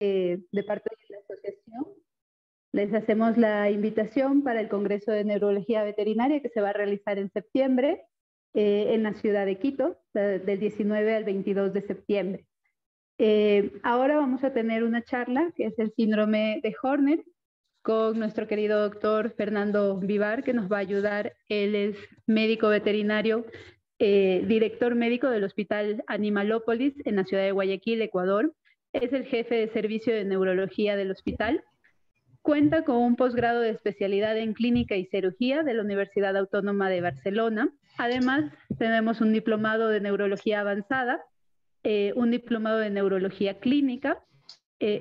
de parte de la asociación, les hacemos la invitación para el Congreso de Neurología Veterinaria que se va a realizar en septiembre en la ciudad de Quito, del 19 al 22 de septiembre. Ahora vamos a tener una charla que es el síndrome de Horner con nuestro querido doctor Fernando Vivar, que nos va a ayudar. Él es médico veterinario, director médico del Hospital Animalópolis en la ciudad de Guayaquil, Ecuador. Es el jefe de servicio de neurología del hospital. Cuenta con un posgrado de especialidad en clínica y cirugía de la Universidad Autónoma de Barcelona. Además, tenemos un diplomado de neurología avanzada, un diplomado de neurología clínica,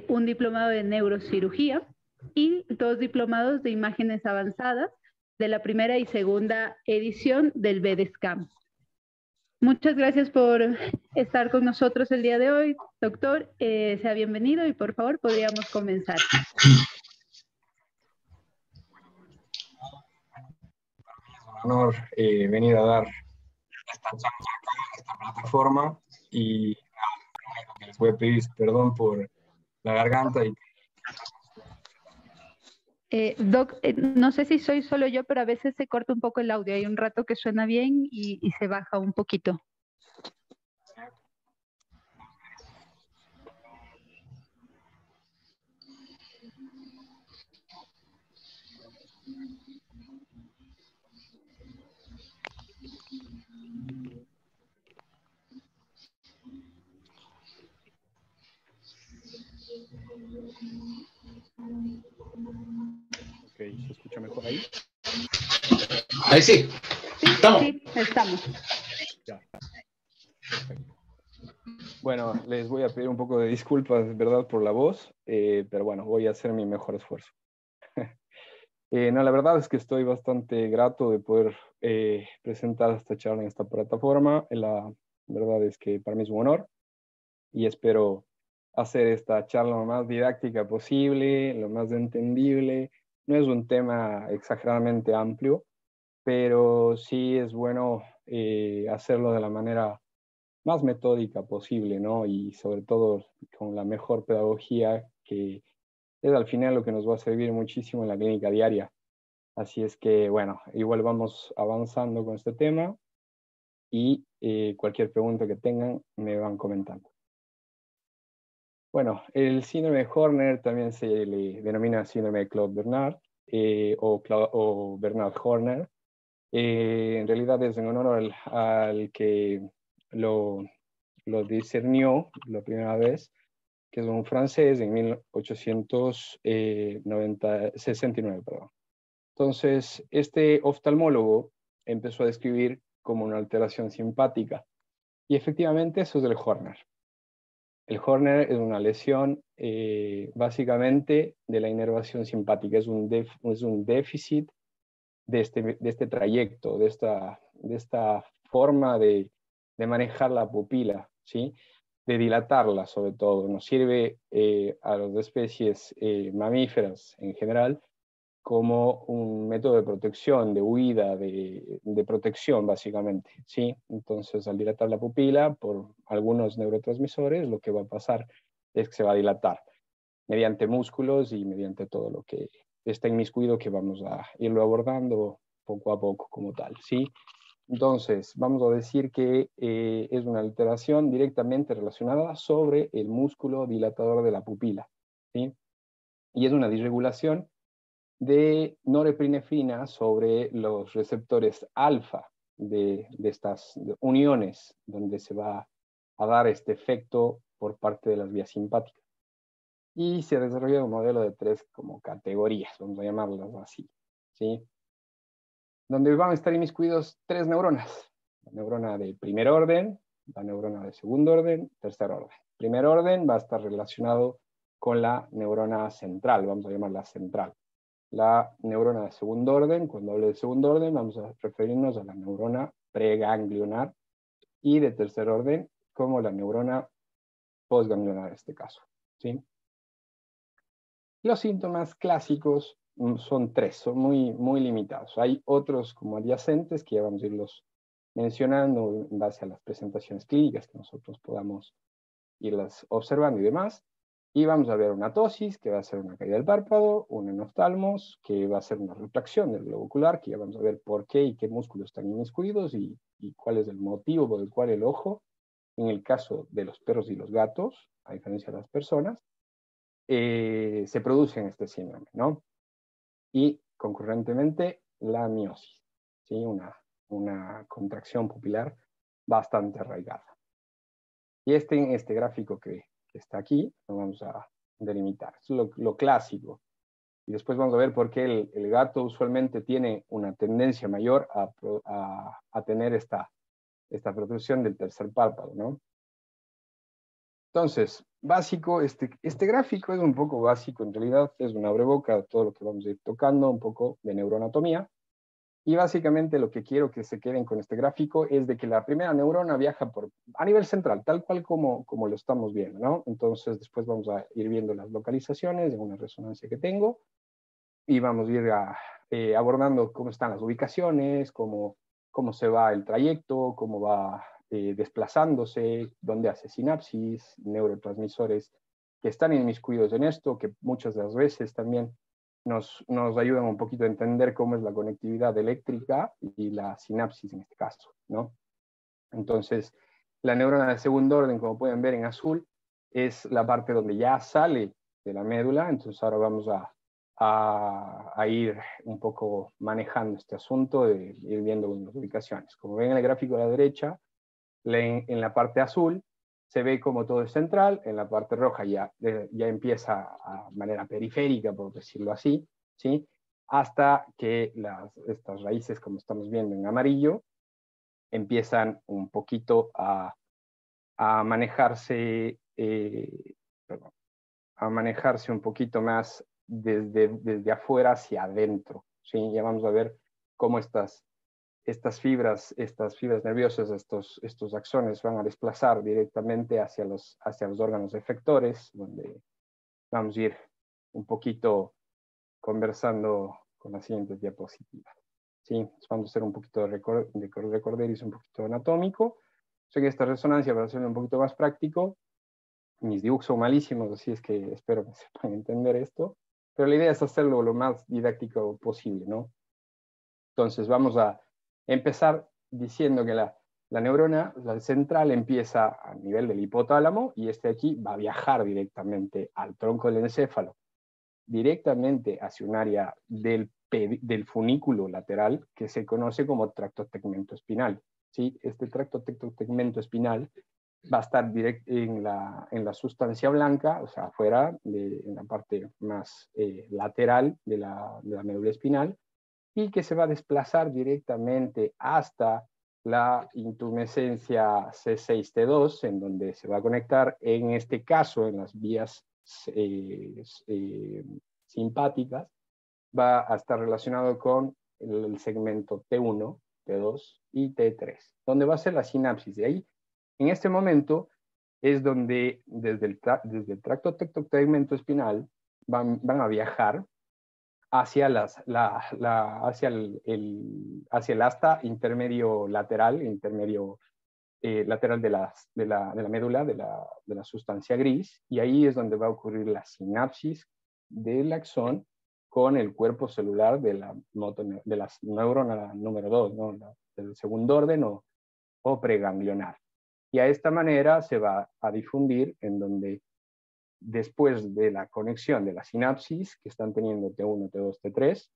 un diplomado de neurocirugía y 2 diplomados de imágenes avanzadas de la primera y segunda edición del BEDESCAM. Muchas gracias por estar con nosotros el día de hoy, doctor. Sea bienvenido y por favor podríamos comenzar. Honor venir a dar esta charla acá en esta plataforma y lo único que les voy a pedir es perdón por la garganta. Doc, no sé si soy solo yo, pero a veces se corta un poco el audio. Hay un rato que suena bien y se baja un poquito. Ok, ¿se escucha mejor ahí? Ahí sí. ¿Estamos? Sí, estamos. Ya. Perfecto. Bueno, les voy a pedir un poco de disculpas, ¿verdad?, por la voz, pero bueno, voy a hacer mi mejor esfuerzo. No, la verdad es que estoy bastante grato de poder presentar esta charla en esta plataforma. La verdad es que para mí es un honor y espero hacer esta charla lo más didáctica posible, lo más entendible. No es un tema exageradamente amplio, pero sí es bueno hacerlo de la manera más metódica posible, ¿no? Y sobre todo con la mejor pedagogía, que es al final lo que nos va a servir muchísimo en la clínica diaria. Así es que, bueno, igual vamos avanzando con este tema y cualquier pregunta que tengan me van comentando. Bueno, el síndrome de Horner también se le denomina síndrome de Claude-Bernard o Bernard-Horner. En realidad es en honor al que lo discernió la primera vez, que es un francés en 1869, perdón. Entonces, este oftalmólogo empezó a describir como una alteración simpática. Y efectivamente eso es el Horner. El Horner es una lesión básicamente de la inervación simpática. Es un déficit de este trayecto, de esta forma de manejar la pupila, ¿sí? De dilatarla sobre todo. Nos sirve a las especies mamíferas en general como un método de protección, de huida, de protección básicamente, ¿sí? Entonces al dilatar la pupila por algunos neurotransmisores, lo que va a pasar es que se va a dilatar mediante músculos y mediante todo lo que está inmiscuido, que vamos a irlo abordando poco a poco como tal, ¿sí? Entonces, vamos a decir que es una alteración directamente relacionada sobre el músculo dilatador de la pupila, ¿sí? Y es una disregulación de norepinefrina sobre los receptores alfa de estas uniones, donde se va a dar este efecto por parte de las vías simpáticas. Y se desarrolla un modelo de 3 como categorías, vamos a llamarlas así, ¿sí? Donde van a estar inmiscuidos 3 neuronas. La neurona de primer orden, la neurona de segundo orden, tercer orden. Primer orden va a estar relacionado con la neurona central, vamos a llamarla central. La neurona de segundo orden, cuando hablo de segundo orden, vamos a referirnos a la neurona preganglionar, y de tercer orden como la neurona postganglionar en este caso, ¿sí? Los síntomas clásicos son 3, son muy limitados. Hay otros como adyacentes que ya vamos a irlos mencionando en base a las presentaciones clínicas que nosotros podamos irlas observando y demás. Y vamos a ver una ptosis, que va a ser una caída del párpado, un enoftalmos, que va a ser una retracción del globo ocular, que ya vamos a ver por qué y qué músculos están inmiscuidos y cuál es el motivo por el cual el ojo, en el caso de los perros y los gatos, a diferencia de las personas, se produce en este síndrome, ¿no? Y concurrentemente la miosis, ¿sí? Una contracción pupilar bastante arraigada. Y este gráfico que está aquí, lo vamos a delimitar. Esto es lo clásico. Y después vamos a ver por qué el gato usualmente tiene una tendencia mayor a tener esta protrusión del tercer párpado, ¿no? Entonces, básico, este gráfico es un poco básico, en realidad es un abreboca de todo lo que vamos a ir tocando, un poco de neuroanatomía. Y básicamente lo que quiero que se queden con este gráfico es de que la primera neurona viaja a nivel central, tal cual como lo estamos viendo, ¿no? Entonces después vamos a ir viendo las localizaciones de una resonancia que tengo y vamos a ir abordando cómo están las ubicaciones, cómo se va el trayecto, cómo va desplazándose, dónde hace sinapsis, neurotransmisores que están inmiscuidos en esto, que muchas de las veces también nos ayudan un poquito a entender cómo es la conectividad eléctrica y la sinapsis en este caso, ¿no? Entonces, la neurona de segundo orden, como pueden ver en azul, es la parte donde ya sale de la médula. Entonces ahora vamos a ir un poco manejando este asunto de ir viendo las ubicaciones. Como ven en el gráfico de la derecha, en la parte azul se ve como todo es central, en la parte roja ya empieza a manera periférica, por decirlo así, ¿sí? Hasta que estas raíces, como estamos viendo en amarillo, empiezan un poquito a manejarse, un poquito más desde afuera hacia adentro, ¿sí? Ya vamos a ver cómo estas fibras nerviosas, estos axones van a desplazar directamente hacia los órganos efectores, donde vamos a ir un poquito conversando con las siguientes diapositivas. ¿Sí? Vamos a hacer un poquito de recorderis, un poquito anatómico. Sé que esta resonancia, para hacerlo un poquito más práctico, mis dibujos son malísimos, así es que espero que sepan entender esto, pero la idea es hacerlo lo más didáctico posible, ¿no? Entonces vamos a empezar diciendo que la neurona central empieza a nivel del hipotálamo y este aquí va a viajar directamente al tronco del encéfalo, directamente hacia un área del funículo lateral que se conoce como tracto tegmentoespinal. ¿Sí? Este tracto tegmentoespinal va a estar en la sustancia blanca, o sea, afuera, en la parte más lateral de la médula espinal, y que se va a desplazar directamente hasta la intumescencia C6T2, en donde se va a conectar, en este caso, en las vías simpáticas, va a estar relacionado con el segmento T1, T2 y T3, donde va a ser la sinapsis. De ahí, en este momento, es donde desde el tracto tegmentoespinal van a viajar hacia el asta intermedio lateral, lateral de la médula, de la sustancia gris, y ahí es donde va a ocurrir la sinapsis del axón con el cuerpo celular de la neurona número 2, ¿no? Del segundo orden o preganglionar. Y a esta manera se va a difundir en donde después de la conexión de la sinapsis que están teniendo T1, T2, T3,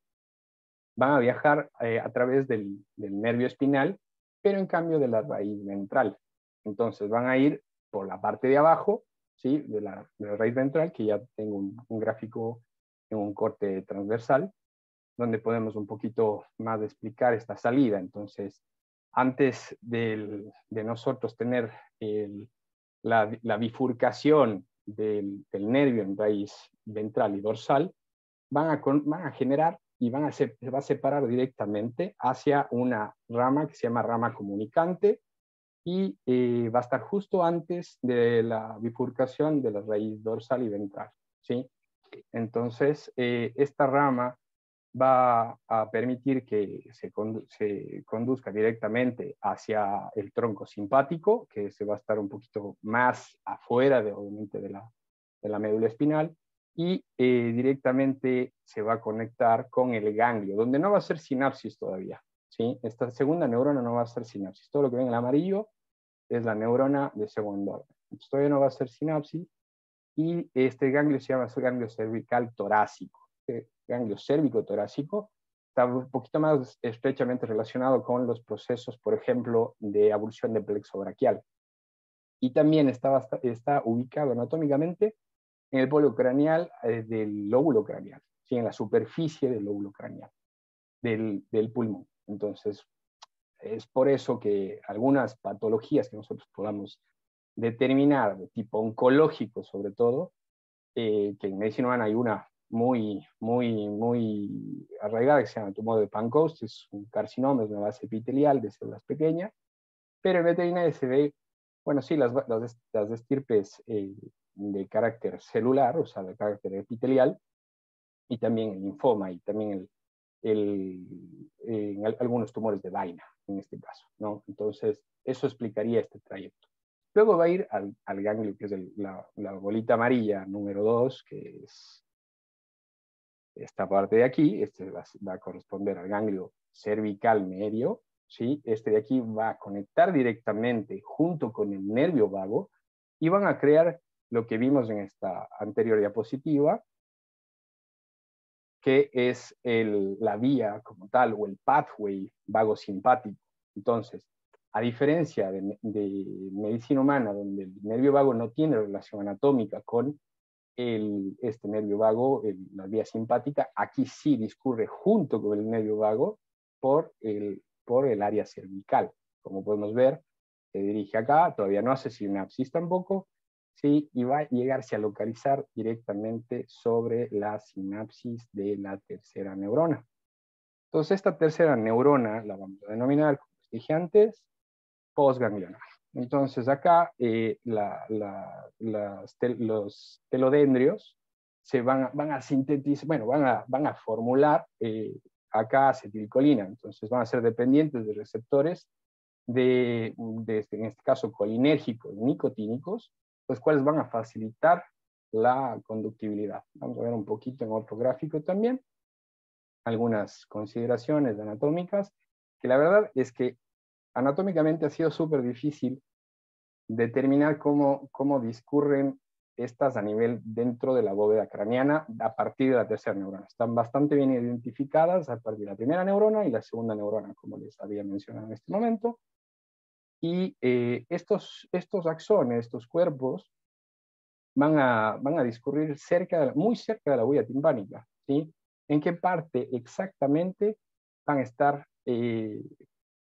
van a viajar a través del nervio espinal, pero en cambio de la raíz ventral. Entonces van a ir por la parte de abajo, ¿sí? de la raíz ventral, que ya tengo un gráfico en un corte transversal, donde podemos un poquito más explicar esta salida. Entonces, antes de nosotros tener la bifurcación del nervio en raíz ventral y dorsal, van a generar y se va a separar directamente hacia una rama que se llama rama comunicante y va a estar justo antes de la bifurcación de la raíz dorsal y ventral, ¿sí? Entonces, esta rama va a permitir que se conduzca directamente hacia el tronco simpático, que se va a estar un poquito más afuera, obviamente, de la médula espinal, y directamente se va a conectar con el ganglio, donde no va a ser sinapsis todavía, ¿sí? Esta segunda neurona no va a ser sinapsis. Todo lo que ven en amarillo es la neurona de segundo orden. Entonces, todavía no va a ser sinapsis, y este ganglio se llama ganglio cervical torácico. Este ganglio cérvico torácico está un poquito más estrechamente relacionado con los procesos, por ejemplo, de abulsión de plexo braquial. Y también está ubicado anatómicamente en el polo craneal del lóbulo craneal, ¿sí? En la superficie del lóbulo craneal, del pulmón. Entonces, es por eso que algunas patologías que nosotros podamos determinar, de tipo oncológico sobre todo, que en medicina humana hay una muy arraigada que se llama tumor de Pancoast, es un carcinoma, es una base epitelial de células pequeñas, pero en veterinaria se ve, bueno, sí, las estirpes de carácter celular, o sea, de carácter epitelial, y también el linfoma, y también algunos tumores de vaina, en este caso, ¿no? Entonces, eso explicaría este trayecto. Luego va a ir al ganglio, que es la bolita amarilla número 2, que es esta parte de aquí. Este va a corresponder al ganglio cervical medio, ¿sí? Este de aquí va a conectar directamente junto con el nervio vago, y van a crear lo que vimos en esta anterior diapositiva, que es la vía como tal, o el pathway vago simpático. Entonces, a diferencia de medicina humana, donde el nervio vago no tiene relación anatómica con este nervio vago, la vía simpática, aquí sí discurre junto con el nervio vago por el área cervical. Como podemos ver, se dirige acá, todavía no hace sinapsis tampoco, ¿sí? Y va a llegarse a localizar directamente sobre la sinapsis de la tercera neurona. Entonces, esta tercera neurona la vamos a denominar, como les dije antes, postganglionar. Entonces, acá los telodendrios se van a sintetizar, bueno, van a formular acá acetilcolina. Entonces, van a ser dependientes de receptores en este caso, colinérgicos, nicotínicos, los cuales van a facilitar la conductibilidad. Vamos a ver un poquito en otro gráfico también algunas consideraciones anatómicas, que la verdad es que anatómicamente ha sido súper difícil determinar cómo discurren estas a nivel dentro de la bóveda craneana a partir de la tercera neurona. Están bastante bien identificadas a partir de la primera neurona y la segunda neurona, como les había mencionado en este momento. Y estos axones, estos cuerpos, van a discurrir muy cerca de la huella timpánica, ¿sí? ¿En qué parte exactamente van a estar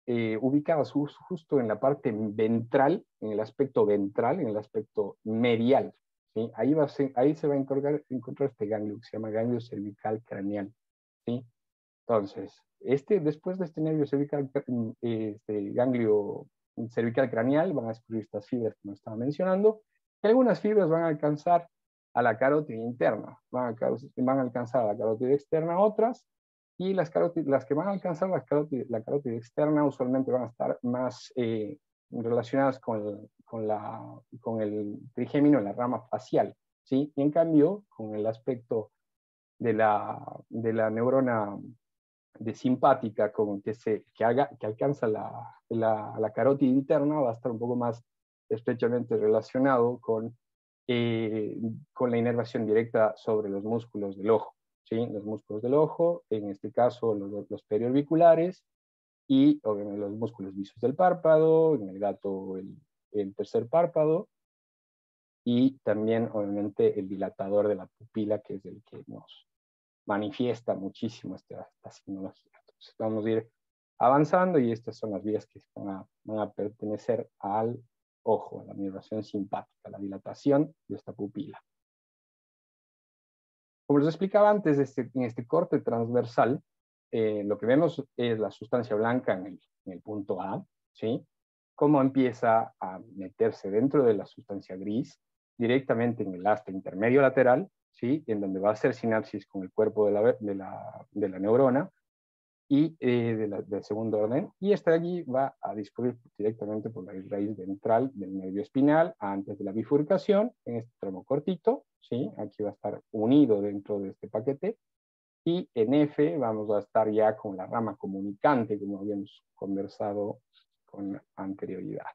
ubicadas? Justo en la parte ventral, en el aspecto ventral, en el aspecto medial, ¿sí? Ahí se va a encontrar este ganglio, que se llama ganglio cervical craneal, ¿sí? Entonces, después de este nervio cervical, este ganglio cervical craneal, van a descubrir estas fibras que nos estaba mencionando, y algunas fibras van a alcanzar a la carótida interna, van a alcanzar a la carótida externa otras, y las que van a alcanzar la carótida externa usualmente van a estar más relacionadas con el trigémino en la rama facial, ¿sí? Y en cambio, con el aspecto de la neurona de simpática que alcanza la carótida interna, va a estar un poco más estrechamente relacionado con la inervación directa sobre los músculos del ojo, ¿sí? Los músculos del ojo, en este caso los periorbiculares, y obviamente los músculos visos del párpado, en el gato el tercer párpado, y también obviamente el dilatador de la pupila, que es el que nos manifiesta muchísimo esta signología. Entonces vamos a ir avanzando, y estas son las vías que van a pertenecer al ojo, a la inervación simpática, la dilatación de esta pupila. Como les explicaba antes, en este corte transversal, lo que vemos es la sustancia blanca en el punto A, ¿sí? Cómo empieza a meterse dentro de la sustancia gris, directamente en el asta intermedio lateral, ¿sí? En donde va a hacer sinapsis con el cuerpo de la neurona, y del segundo orden, y esta de allí va a discurrir directamente por la raíz ventral del nervio espinal antes de la bifurcación, en este tramo cortito, ¿sí? Aquí va a estar unido dentro de este paquete. Y en F vamos a estar ya con la rama comunicante, como habíamos conversado con anterioridad.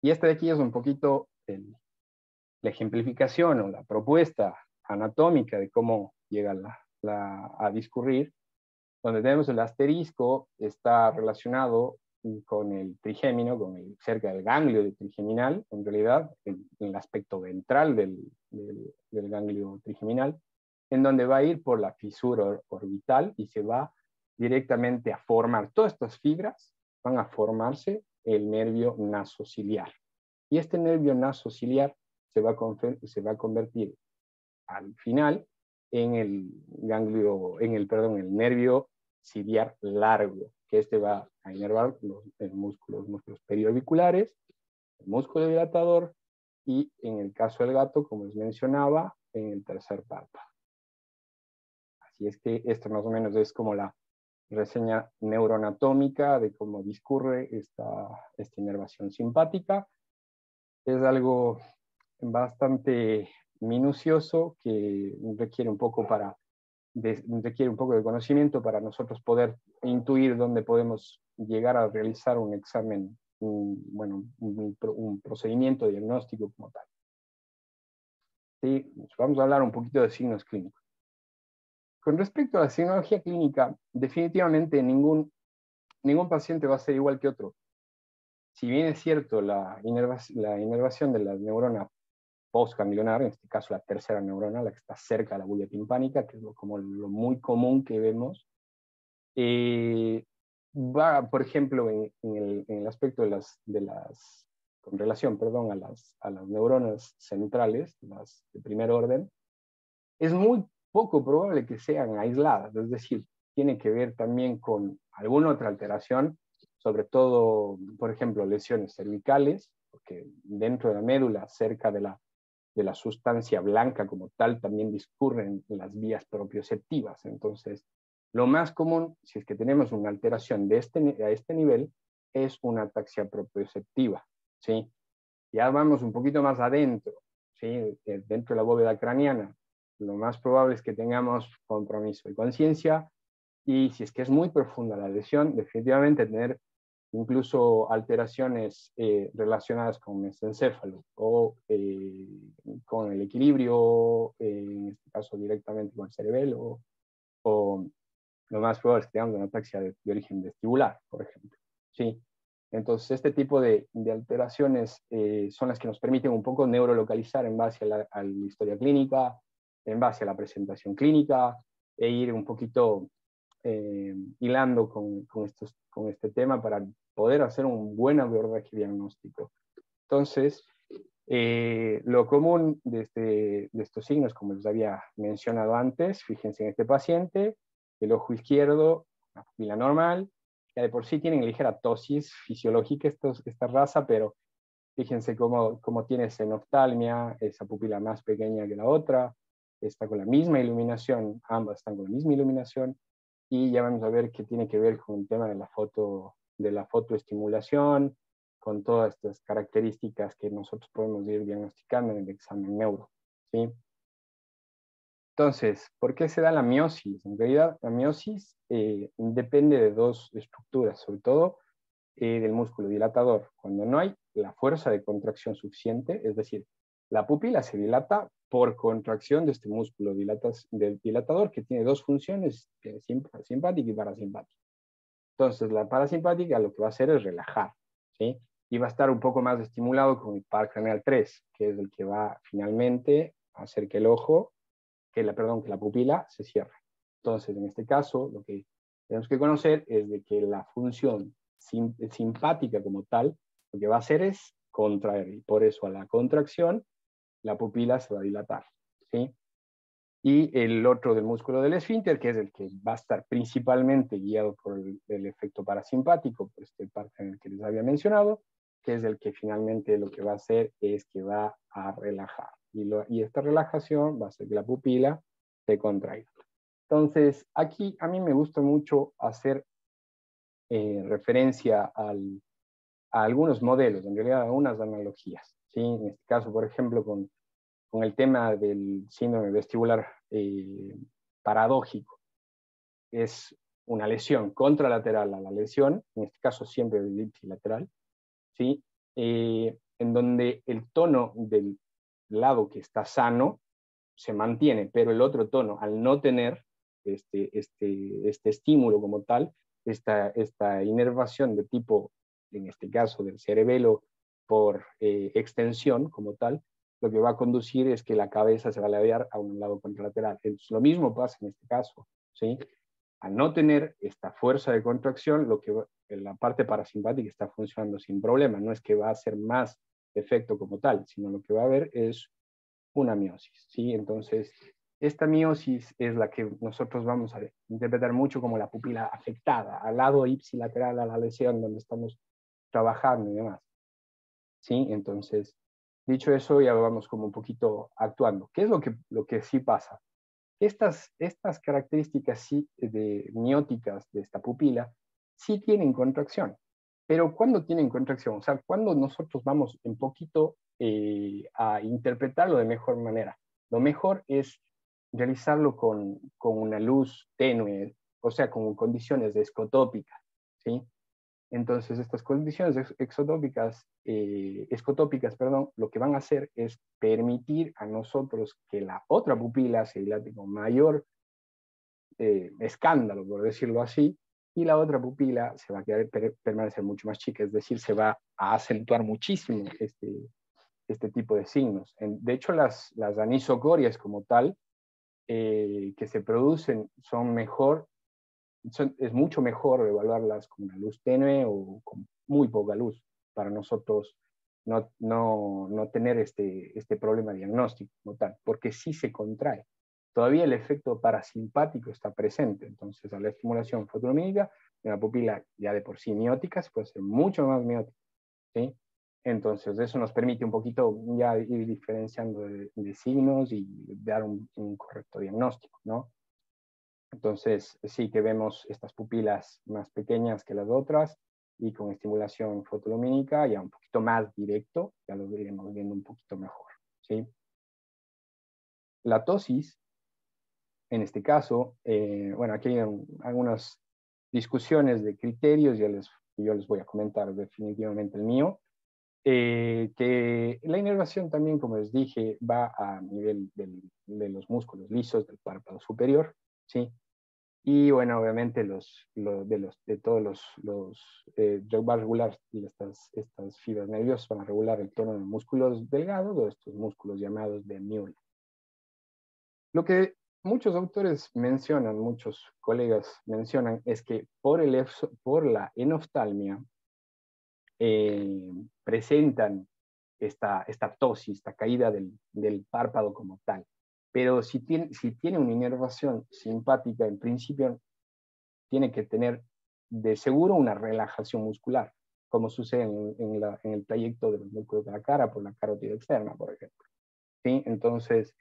Y este de aquí es un poquito la ejemplificación o la propuesta anatómica de cómo llega a discurrir, donde tenemos el asterisco, está relacionado con el trigémino, cerca del ganglio trigeminal, en realidad, en el aspecto ventral del ganglio trigeminal, en donde va a ir por la fisura orbital y se va directamente a formar. Todas estas fibras van a formarse el nervio nasociliar. Y este nervio nasociliar se va a convertir al final en el el nervio ciliar largo, que este va a inervar los músculos periorbiculares, el músculo dilatador y en el caso del gato, como les mencionaba, en el tercer párpado. Así es que esto más o menos es como la reseña neuroanatómica de cómo discurre esta inervación simpática. Es algo bastante minucioso que requiere un poco de conocimiento para nosotros poder intuir dónde podemos llegar a realizar un examen, un procedimiento diagnóstico como tal. ¿Sí? Vamos a hablar un poquito de signos clínicos. Con respecto a la signología clínica, definitivamente ningún paciente va a ser igual que otro. Si bien es cierto la inervación de la neurona postganglionar, en este caso la tercera neurona, la que está cerca de la bulla timpánica, que es como lo muy común que vemos, va, por ejemplo, en el aspecto con relación, perdón, a las neuronas centrales, las de primer orden, es muy poco probable que sean aisladas, es decir, tiene que ver también con alguna otra alteración, sobre todo, por ejemplo, lesiones cervicales, porque dentro de la médula, cerca de la sustancia blanca como tal, también discurren las vías propioceptivas. Entonces, lo más común, si es que tenemos una alteración a este nivel, es una ataxia propioceptiva, ¿sí? Ya vamos un poquito más adentro, ¿sí? Dentro de la bóveda craneana, lo más probable es que tengamos compromiso de conciencia, y si es que es muy profunda la lesión, definitivamente tener incluso alteraciones relacionadas con mesencéfalo o con el equilibrio, en este caso directamente con el cerebelo, o lo más probable es que tengamos una ataxia de origen vestibular, por ejemplo. ¿Sí? Entonces, este tipo de alteraciones son las que nos permiten un poco neurolocalizar en base a la historia clínica, en base a la presentación clínica, e ir un poquito hilando con este tema para poder hacer un buen abordaje diagnóstico. Entonces, lo común de estos signos, como les había mencionado antes, fíjense en este paciente, el ojo izquierdo, la pupila normal, ya de por sí tienen ligera tosis fisiológica esta raza, pero fíjense cómo tiene esa enoftalmia, esa pupila más pequeña que la otra, está con la misma iluminación, ambas están con la misma iluminación, y ya vamos a ver qué tiene que ver con el tema de la fotoestimulación, con todas estas características que nosotros podemos ir diagnosticando en el examen neuro, ¿sí? Entonces, ¿por qué se da la miosis? En realidad, la miosis depende de dos estructuras, sobre todo del músculo dilatador. Cuando no hay la fuerza de contracción suficiente, es decir, la pupila se dilata por contracción de este músculo del dilatador, que tiene dos funciones, simpática y parasimpática. Entonces, la parasimpática lo que va a hacer es relajar, ¿sí? Y va a estar un poco más estimulado con el par craneal 3, que es el que va finalmente a hacer que que la pupila se cierre. Entonces, en este caso, lo que tenemos que conocer es de que la función simpática como tal, lo que va a hacer es contraer, y por eso a la contracción, la pupila se va a dilatar, ¿sí? Y el otro del músculo del esfínter, que es el que va a estar principalmente guiado por el efecto parasimpático, por este parte en el que les había mencionado, que es el que finalmente lo que va a hacer es que va a relajar. Y esta relajación va a hacer que la pupila se contraiga. Entonces, aquí a mí me gusta mucho hacer referencia a algunos modelos, en realidad a unas analogías, ¿sí? En este caso, por ejemplo, con con el tema del síndrome vestibular paradójico. Es una lesión contralateral a la lesión, en este caso siempre del ipsilateral, ¿sí? En donde el tono del lado que está sano se mantiene, pero el otro tono, al no tener este estímulo como tal, esta inervación de tipo, en este caso del cerebelo por extensión como tal, lo que va a conducir es que la cabeza se va a ladear a un lado contralateral. Entonces, lo mismo pasa en este caso, ¿sí? Al no tener esta fuerza de contracción, la parte parasimpática está funcionando sin problema. No es que va a hacer más efecto como tal, sino lo que va a haber es una miosis, ¿sí? Entonces, esta miosis es la que nosotros vamos a interpretar mucho como la pupila afectada, al lado ipsilateral a la lesión donde estamos trabajando y demás, ¿sí? Entonces, dicho eso, ya vamos como un poquito actuando. ¿Qué es lo que sí pasa? Estas características sí, mióticas de esta pupila sí tienen contracción. Pero ¿cuándo tienen contracción? O sea, cuando nosotros vamos un poquito a interpretarlo de mejor manera. Lo mejor es realizarlo con una luz tenue, o sea, con condiciones escotópicas, ¿sí? Entonces, estas condiciones escotópicas, perdón, lo que van a hacer es permitir a nosotros que la otra pupila se dilate con mayor escándalo, por decirlo así, y la otra pupila se va a permanecer mucho más chica, es decir, se va a acentuar muchísimo este tipo de signos. De hecho, las anisocorias como tal, que se producen, es mucho mejor evaluarlas con una luz tenue o con muy poca luz para nosotros no tener este problema diagnóstico como tal, porque sí se contrae. Todavía el efecto parasimpático está presente, entonces a la estimulación fotolumínica de una pupila ya de por sí miótica se puede ser mucho más miótica, ¿sí? Entonces eso nos permite un poquito ya ir diferenciando de signos y dar un correcto diagnóstico, ¿no? Entonces sí que vemos estas pupilas más pequeñas que las otras y con estimulación fotolumínica ya un poquito más directo, ya lo iremos viendo un poquito mejor, ¿sí? La tosis, en este caso, bueno, aquí hay algunas discusiones de criterios, yo les voy a comentar definitivamente el mío, que la inervación también, como les dije, va a nivel de los músculos lisos del párpado superior, ¿sí? Y bueno, obviamente de todos va a regular estas fibras nerviosas, van a regular el tono de músculos delgados o estos músculos llamados de Müller. Lo que muchos autores mencionan, muchos colegas mencionan, es que por la enoftalmia presentan esta tosis, esta caída del párpado como tal. Pero si tiene una inervación simpática, en principio tiene que tener de seguro una relajación muscular, como sucede en el trayecto de los músculos de la cara por la carótida externa, por ejemplo. ¿Sí? Entonces,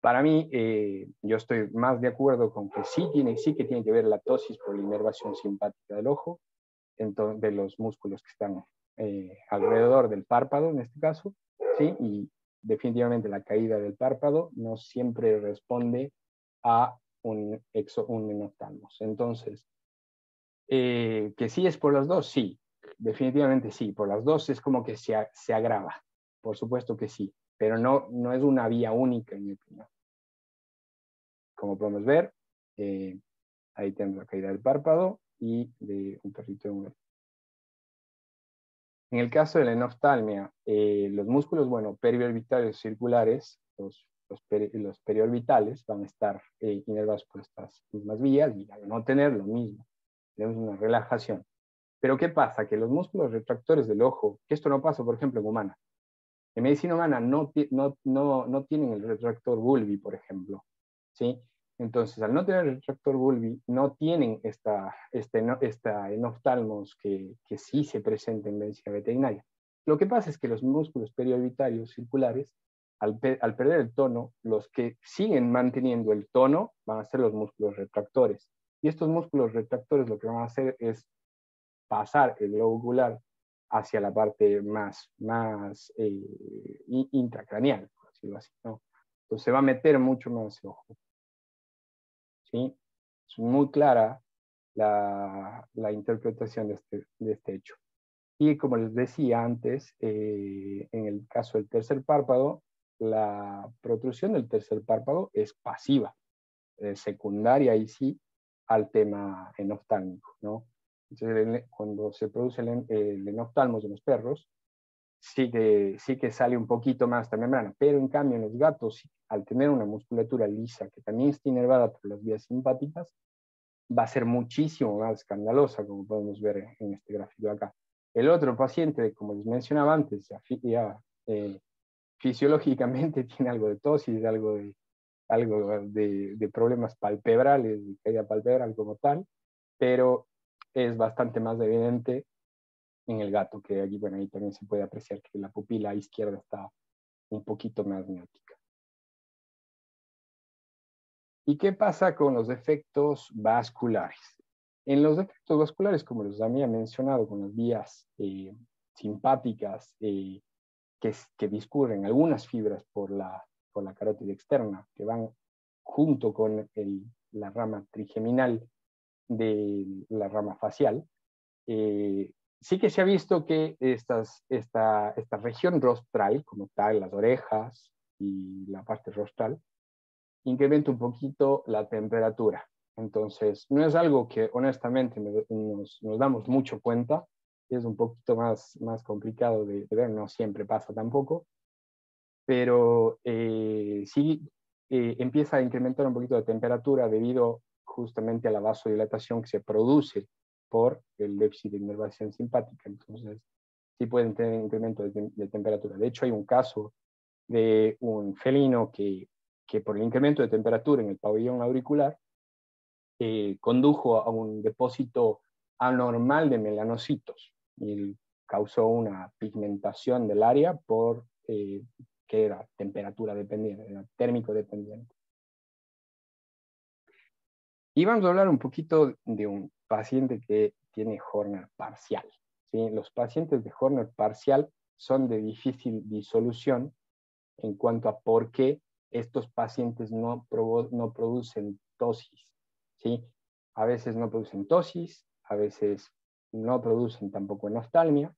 para mí, yo estoy más de acuerdo con que sí que tiene que ver la tosis por la inervación simpática del ojo, de los músculos que están alrededor del párpado, en este caso, ¿sí? Y definitivamente la caída del párpado no siempre responde a un enoftalmos. Entonces, que sí es por las dos, sí, definitivamente sí, por las dos es como que se agrava, por supuesto que sí, pero no es una vía única en mi opinión. Como podemos ver, ahí tenemos la caída del párpado y de un perrito de un. En el caso de la enoftalmia, los músculos, bueno, periorbitales circulares, los periorbitales van a estar inervados por estas mismas vías y al no tener lo mismo, tenemos una relajación. Pero ¿qué pasa? Que los músculos retractores del ojo, que esto no pasa, por ejemplo, en humana. En medicina humana no tienen el retractor bulbi, por ejemplo, ¿sí? Entonces, al no tener el retractor bulbi, no tienen esta enoftalmos que sí se presenta en medicina veterinaria. Lo que pasa es que los músculos periorbitarios circulares, al perder el tono, los que siguen manteniendo el tono van a ser los músculos retractores. Y estos músculos retractores lo que van a hacer es pasar el globo ocular hacia la parte más intracraneal, por así decirlo así, ¿no? Entonces se va a meter mucho más ese ojo, ¿sí? Es muy clara la interpretación de este hecho. Y como les decía antes, en el caso del tercer párpado, la protrusión del tercer párpado es pasiva, secundaria y sí al tema enoftálmico, ¿no? Entonces, cuando se produce el enoftalmos en los perros, sí que sale un poquito más esta membrana, pero en cambio en los gatos, al tener una musculatura lisa que también está inervada por las vías simpáticas, va a ser muchísimo más escandalosa, como podemos ver en este gráfico de acá. El otro paciente, como les mencionaba antes, fisiológicamente tiene algo de tosis, algo de problemas palpebrales, de caída palpebral como tal, pero es bastante más evidente en el gato, que aquí, bueno, ahí también se puede apreciar que la pupila izquierda está un poquito más miótica. ¿Y qué pasa con los defectos vasculares? En los defectos vasculares, como los había mencionado, con las vías simpáticas que discurren algunas fibras por la carótida externa, que van junto con la rama trigeminal de la rama facial, sí que se ha visto que esta región rostral, como tal, las orejas y la parte rostral, incrementa un poquito la temperatura. Entonces, no es algo que honestamente nos damos mucho cuenta, es un poquito más complicado de ver, no siempre pasa tampoco, pero sí empieza a incrementar un poquito de temperatura debido justamente a la vasodilatación que se produce por el déficit de inervación simpática. Entonces, sí pueden tener incremento de temperatura. De hecho, hay un caso de un felino que por el incremento de temperatura en el pabellón auricular condujo a un depósito anormal de melanocitos y causó una pigmentación del área que era temperatura dependiente, era térmico dependiente. Y vamos a hablar un poquito de un paciente que tiene Horner parcial, ¿sí? Los pacientes de Horner parcial son de difícil disolución en cuanto a por qué estos pacientes no producen tosis, ¿sí? A veces no producen tosis, a veces no producen tampoco enoftalmia,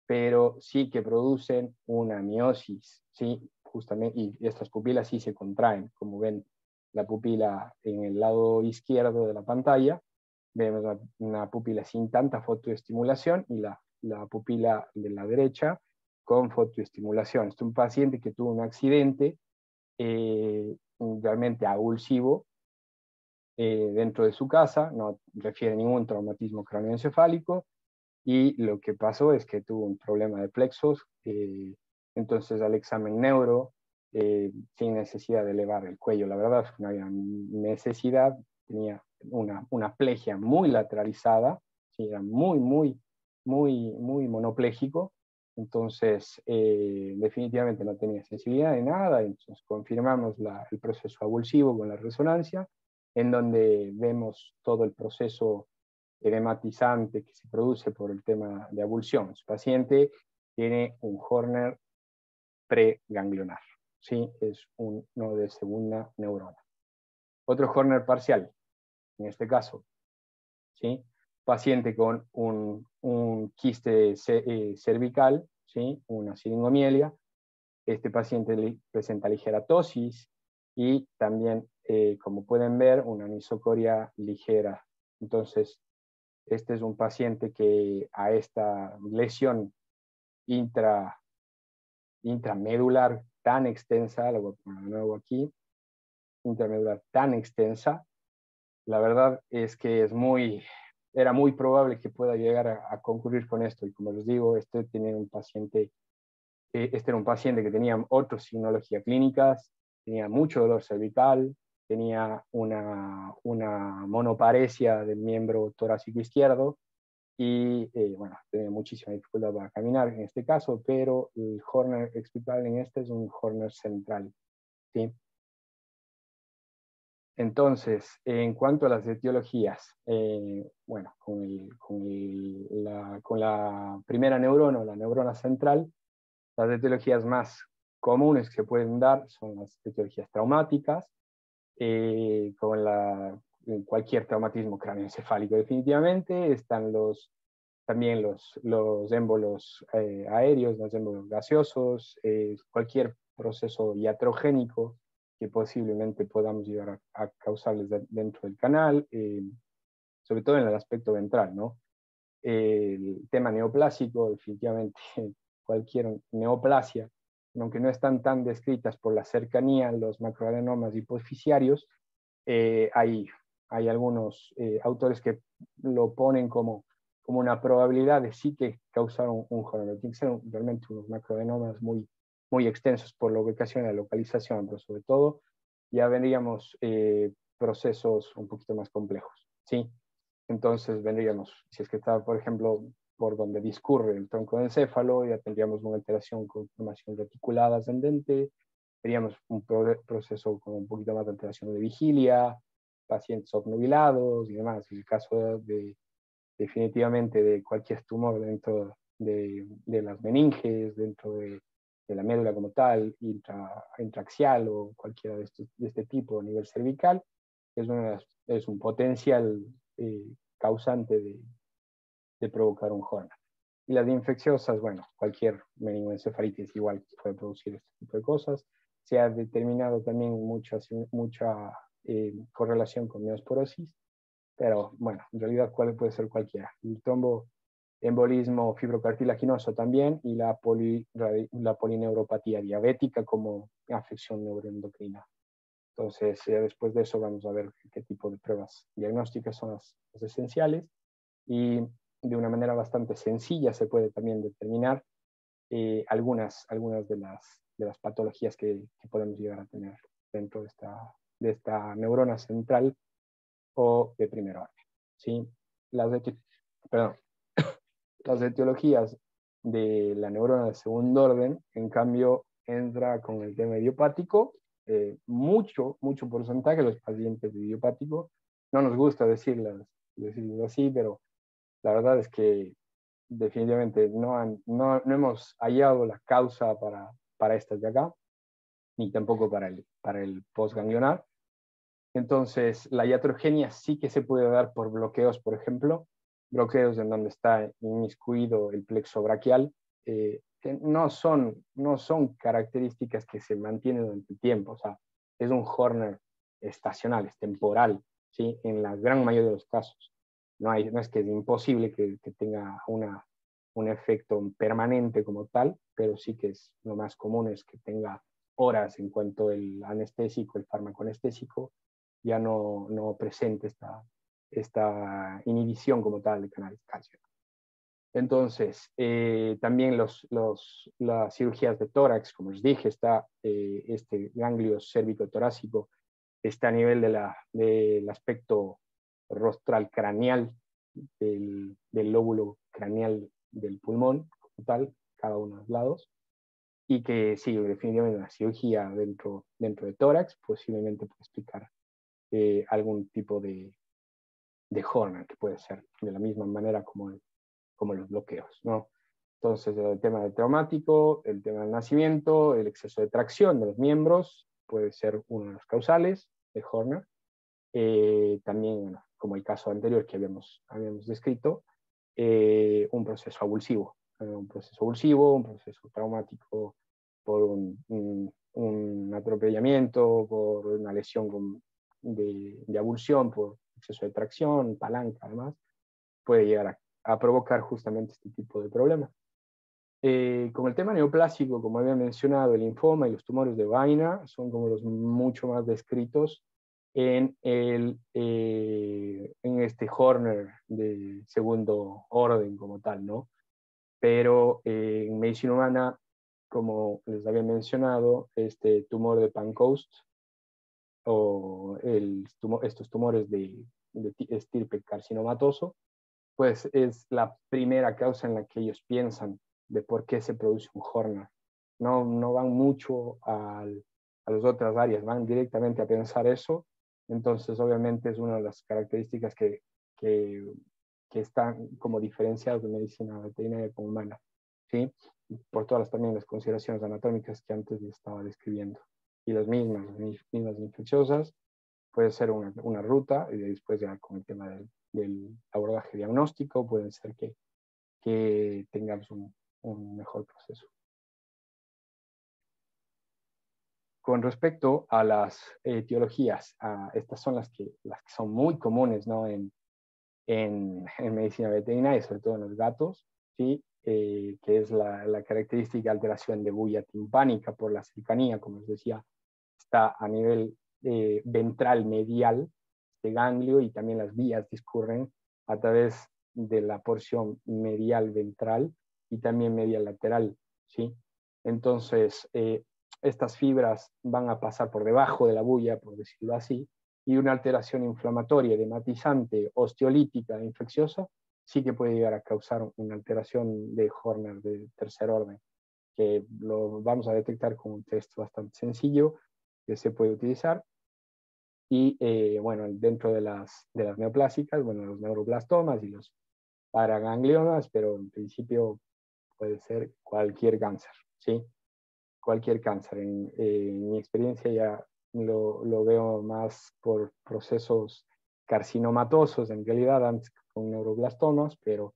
pero sí que producen una miosis, ¿sí? Justamente, y estas pupilas sí se contraen, como ven la pupila en el lado izquierdo de la pantalla, vemos una pupila sin tanta fotoestimulación y la pupila de la derecha con fotoestimulación. Este es un paciente que tuvo un accidente realmente avulsivo dentro de su casa, no refiere ningún traumatismo craneoencefálico, y lo que pasó es que tuvo un problema de plexos, entonces al examen neuro, sin necesidad de elevar el cuello, la verdad es que no había necesidad, tenía una plegia muy lateralizada, ¿sí? Era muy monopléjico, entonces definitivamente no tenía sensibilidad de nada, entonces confirmamos el proceso avulsivo con la resonancia, en donde vemos todo el proceso edematizante que se produce por el tema de avulsión. Su paciente tiene un Horner preganglionar, ¿sí? Es un nodo de segunda neurona. Otro Horner parcial, en este caso, ¿sí? Paciente con un quiste cervical, ¿sí? Una siringomielia. Este paciente presenta ligera tosis y también, como pueden ver, una anisocoria ligera. Entonces, este es un paciente que a esta lesión intramedular tan extensa, lo voy a poner de nuevo aquí, intramedular tan extensa, la verdad es que era muy probable que pueda llegar a concurrir con esto. Y como les digo, este era un paciente que tenía otras signologías clínicas, tenía mucho dolor cervical, tenía una monoparesia del miembro torácico izquierdo y bueno, tenía muchísima dificultad para caminar en este caso, pero el Horner explicable en este es un Horner central, ¿sí? Entonces, en cuanto a las etiologías, bueno, con la primera neurona, la neurona central, las etiologías más comunes que se pueden dar son las etiologías traumáticas, con cualquier traumatismo cráneoencefálico definitivamente. Están también los émbolos aéreos, los émbolos gaseosos, cualquier proceso iatrogénico que posiblemente podamos llegar a causarles dentro del canal, sobre todo en el aspecto ventral, ¿no? El tema neoplásico, definitivamente cualquier neoplasia, aunque no están tan descritas por la cercanía a los macroadenomas hipoficiarios, hay algunos autores que lo ponen como una probabilidad de sí que causaron un Horner. Tienen que ser realmente unos macroadenomas muy extensos por la ubicación y la localización, pero sobre todo ya vendríamos procesos un poquito más complejos, ¿sí? Entonces vendríamos, si es que está, por ejemplo, por donde discurre el tronco del encéfalo, ya tendríamos una alteración con formación reticulada ascendente, tendríamos un proceso con un poquito más de alteración de vigilia, pacientes obnubilados y demás. En el caso definitivamente de cualquier tumor dentro de las meninges, dentro de la médula como tal, intraaxial o cualquiera de este tipo a nivel cervical, es un potencial causante de provocar un Horner. Y las infecciosas, bueno, cualquier meningoencefalitis igual puede producir este tipo de cosas. Se ha determinado también mucha correlación con neosporosis, pero bueno, en realidad puede ser cualquiera. El tromboembolismo fibrocartilaginoso también, y la polineuropatía diabética como afección neuroendocrina. Entonces, después de eso vamos a ver qué tipo de pruebas diagnósticas son las esenciales, y de una manera bastante sencilla se puede también determinar algunas de las patologías que podemos llegar a tener dentro de esta neurona central o de primer orden, ¿sí? Las etiologías de la neurona de segundo orden, en cambio, entra con el tema idiopático. Mucho porcentaje de los pacientes de idiopático, no nos gusta decirlo así, pero la verdad es que definitivamente no hemos hallado la causa para estas de acá, ni tampoco para el postganglionar. Entonces, la iatrogenia sí que se puede dar por bloqueos, por ejemplo, bloqueos en donde está inmiscuido el plexo braquial, que no son características que se mantienen durante el tiempo. O sea, es un Horner estacional, es temporal, ¿sí? En la gran mayoría de los casos. No es que es imposible que tenga un efecto permanente como tal, pero sí que es lo más común es que tenga horas en cuanto el anestésico, el fármaco anestésico, ya no presente esta inhibición como tal de canales calcio. Entonces, también las cirugías de tórax, como les dije, está este ganglio cérvico-torácico, está a nivel del aspecto rostral craneal, del lóbulo craneal del pulmón, como tal, cada uno de los lados, y que sí, definitivamente una cirugía dentro de tórax posiblemente puede explicar algún tipo de Horner, que puede ser de la misma manera como los bloqueos, ¿no? Entonces, el tema del traumático, el tema del nacimiento, el exceso de tracción de los miembros puede ser uno de los causales de Horner. También, bueno, como el caso anterior que habíamos descrito, un proceso avulsivo, un proceso traumático por un atropellamiento, por una lesión de avulsión, por exceso de tracción, palanca además, puede llegar a provocar justamente este tipo de problemas. Con el tema neoplásico, como había mencionado, el linfoma y los tumores de vaina son como los mucho más descritos en este Horner de segundo orden como tal, ¿no? Pero en medicina humana, como les había mencionado, este tumor de Pancoast o estos tumores de estirpe carcinomatoso, pues es la primera causa en la que ellos piensan de por qué se produce un Horner. No van mucho a las otras áreas, van directamente a pensar eso. Entonces, obviamente, es una de las características que están como diferenciadas de medicina veterinaria con humana, ¿sí? por todas también las consideraciones anatómicas que antes les estaba describiendo. Y las mismas infecciosas, puede ser una ruta, y después ya con el tema del abordaje diagnóstico, pueden ser que tengamos un mejor proceso. Con respecto a las etiologías, estas son las que son muy comunes, ¿no? en medicina veterinaria, sobre todo en los gatos, ¿sí? Que es la característica alteración de bulla timpánica por la cercanía, como les decía, está a nivel ventral medial de ganglio, y también las vías discurren a través de la porción medial ventral y también medial lateral, ¿sí? Entonces, estas fibras van a pasar por debajo de la bulla, por decirlo así, y una alteración inflamatoria, edematizante, osteolítica, infecciosa, sí que puede llegar a causar una alteración de Horner de tercer orden, que lo vamos a detectar con un test bastante sencillo que se puede utilizar. Y bueno, dentro de las neoplásicas, bueno, los neuroblastomas y los paragangliomas, pero en principio puede ser cualquier cáncer, ¿sí? Cualquier cáncer. En mi experiencia ya lo veo más por procesos carcinomatosos, en realidad, antes con neuroblastomas, pero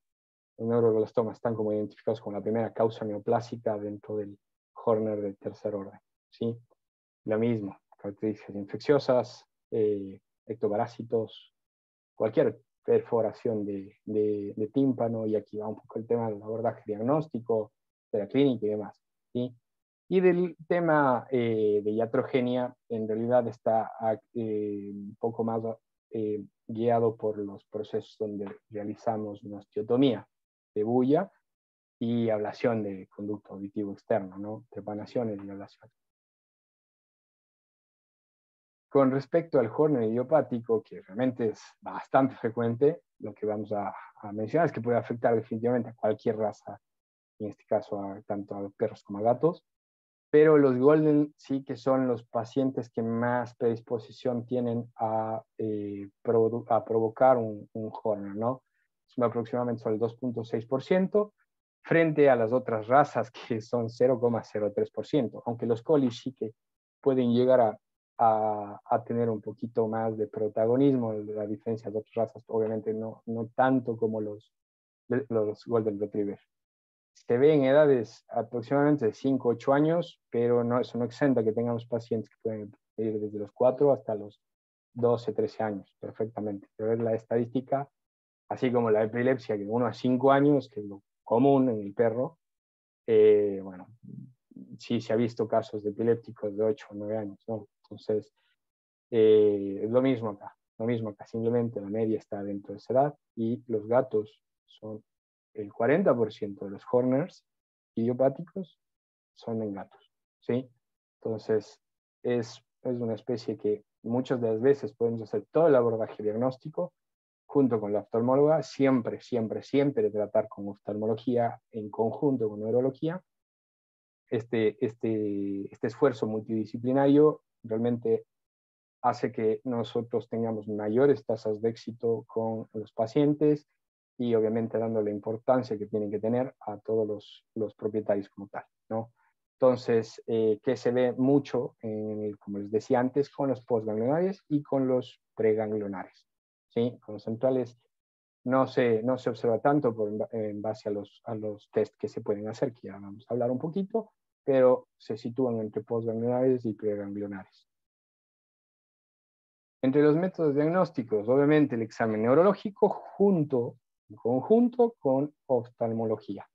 los neuroblastomas están como identificados con la primera causa neoplásica dentro del Horner de tercer orden, ¿sí? Lo mismo, características infecciosas, ectoparásitos, cualquier perforación de tímpano, y aquí va un poco el tema del abordaje diagnóstico, de la clínica y demás, ¿sí? Y del tema de iatrogenia, en realidad está un poco más guiado por los procesos donde realizamos una osteotomía de bulla y ablación de conducto auditivo externo, ¿no? Trepanaciones y ablaciones. Con respecto al Horner idiopático, que realmente es bastante frecuente, lo que vamos a mencionar es que puede afectar definitivamente a cualquier raza, en este caso tanto a perros como a gatos, pero los Golden sí que son los pacientes que más predisposición tienen a provocar un Horner, ¿no? Aproximadamente son el 2.6%, frente a las otras razas que son 0.03%, aunque los Collies sí que pueden llegar a tener un poquito más de protagonismo, la diferencia de otras razas, obviamente no tanto como los Golden Retriever. Se ve en edades aproximadamente de 5 a 8 años, pero eso no exenta que tengamos pacientes que pueden ir desde los 4 hasta los 12, 13 años, perfectamente. Pero es la estadística, así como la epilepsia, que de 1 a 5 años, que es lo común en el perro, bueno, sí se ha visto casos de epilépticos de 8 o 9 años, ¿no? Entonces, es lo mismo acá, simplemente la media está dentro de esa edad, y los gatos son el 40% de los Horners idiopáticos son en gatos, ¿sí? Entonces, es una especie que muchas de las veces podemos hacer todo el abordaje diagnóstico junto con la oftalmóloga, siempre tratar con oftalmología en conjunto con neurología. Este esfuerzo multidisciplinario realmente hace que nosotros tengamos mayores tasas de éxito con los pacientes, y obviamente dando la importancia que tienen que tener a todos los propietarios como tal, ¿no? Entonces, que se ve mucho, como les decía antes, con los postganglionares y con los preganglionares, ¿sí? Con los centrales no se observa tanto en base a los test que se pueden hacer, que ya vamos a hablar un poquito, pero se sitúan entre postganglionares y preganglionares. Entre los métodos diagnósticos, obviamente el examen neurológico en conjunto con oftalmología.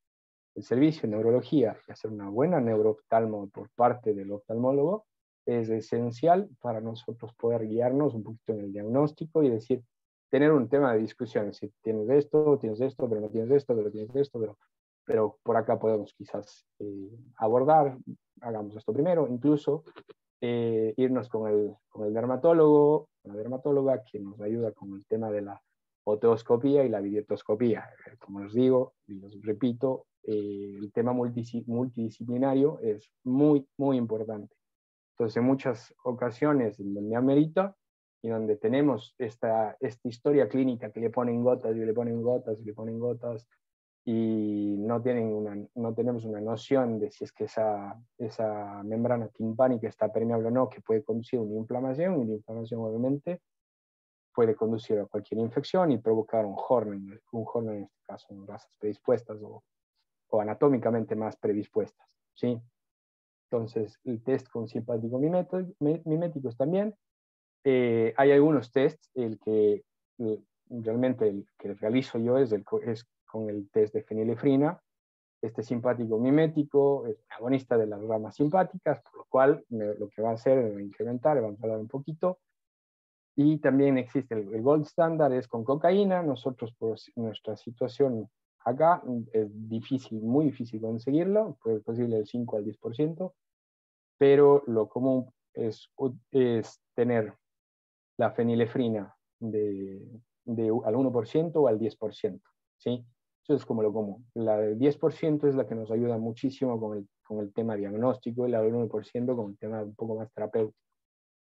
El servicio de neurología y hacer una buena neurooftalmo por parte del oftalmólogo es esencial para nosotros poder guiarnos un poquito en el diagnóstico y decir, tener un tema de discusión, si tienes esto, pero no tienes esto, pero tienes esto, pero por acá podemos quizás abordar, hagamos esto primero, incluso irnos con el dermatólogo, la dermatóloga, que nos ayuda con el tema de la otoscopía y la videotoscopía. Como les digo y les repito, el tema multidisciplinario es muy, muy importante. Entonces, en muchas ocasiones en donde amerita y donde tenemos esta historia clínica que le ponen gotas y le ponen gotas y le ponen gotas, y no tenemos una noción de si es que esa membrana timpánica está permeable o no, que puede conducir a una inflamación, y la inflamación obviamente puede conducir a cualquier infección y provocar un Horner en este caso, en razas predispuestas o anatómicamente más predispuestas, ¿sí? Entonces, el test con simpático miméticos también. Hay algunos tests, realmente el que realizo yo es con el test de fenilefrina. Este simpático mimético es agonista de las ramas simpáticas, por lo cual lo que va a hacer es incrementar, vamos a hablar un poquito. Y también existe el gold standard, es con cocaína. Nosotros, por nuestra situación acá, es difícil, muy difícil conseguirlo, puede posible del 5 al 10%, pero lo común es tener la fenilefrina al 1% o al 10%, ¿sí? Eso es como lo común. La del 10% es la que nos ayuda muchísimo con el tema diagnóstico, y la del 1% con el tema un poco más terapéutico,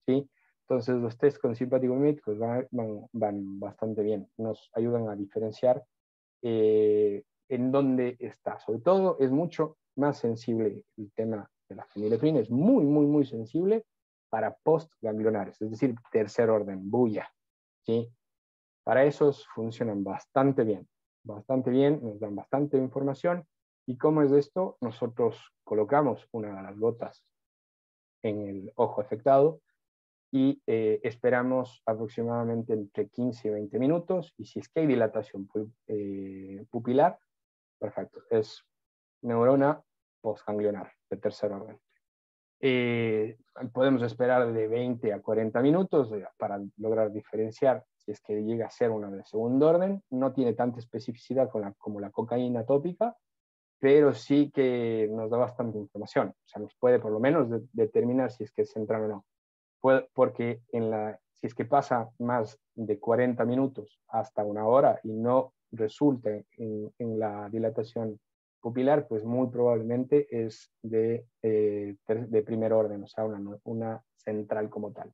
¿sí? Entonces los test con simpáticos miméticos van bastante bien, nos ayudan a diferenciar en dónde está. Sobre todo es mucho más sensible el tema de la fenilefrina, es muy, muy, muy sensible para postganglionares, es decir, tercer orden, bulla, ¿sí? Para esos funcionan bastante bien, nos dan bastante información. ¿Y cómo es esto? Nosotros colocamos una de las gotas en el ojo afectado y esperamos aproximadamente entre 15 y 20 minutos, y si es que hay dilatación pupilar, perfecto, es neurona postganglionar de tercer orden. Podemos esperar de 20 a 40 minutos para lograr diferenciar si es que llega a ser una de segundo orden. No tiene tanta especificidad como la cocaína tópica, pero sí que nos da bastante información. O sea, nos puede por lo menos determinar si es que es central o no. Porque si es que pasa más de 40 minutos hasta una hora y no resulta en la dilatación pupilar, pues muy probablemente es de primer orden, o sea, una central como tal.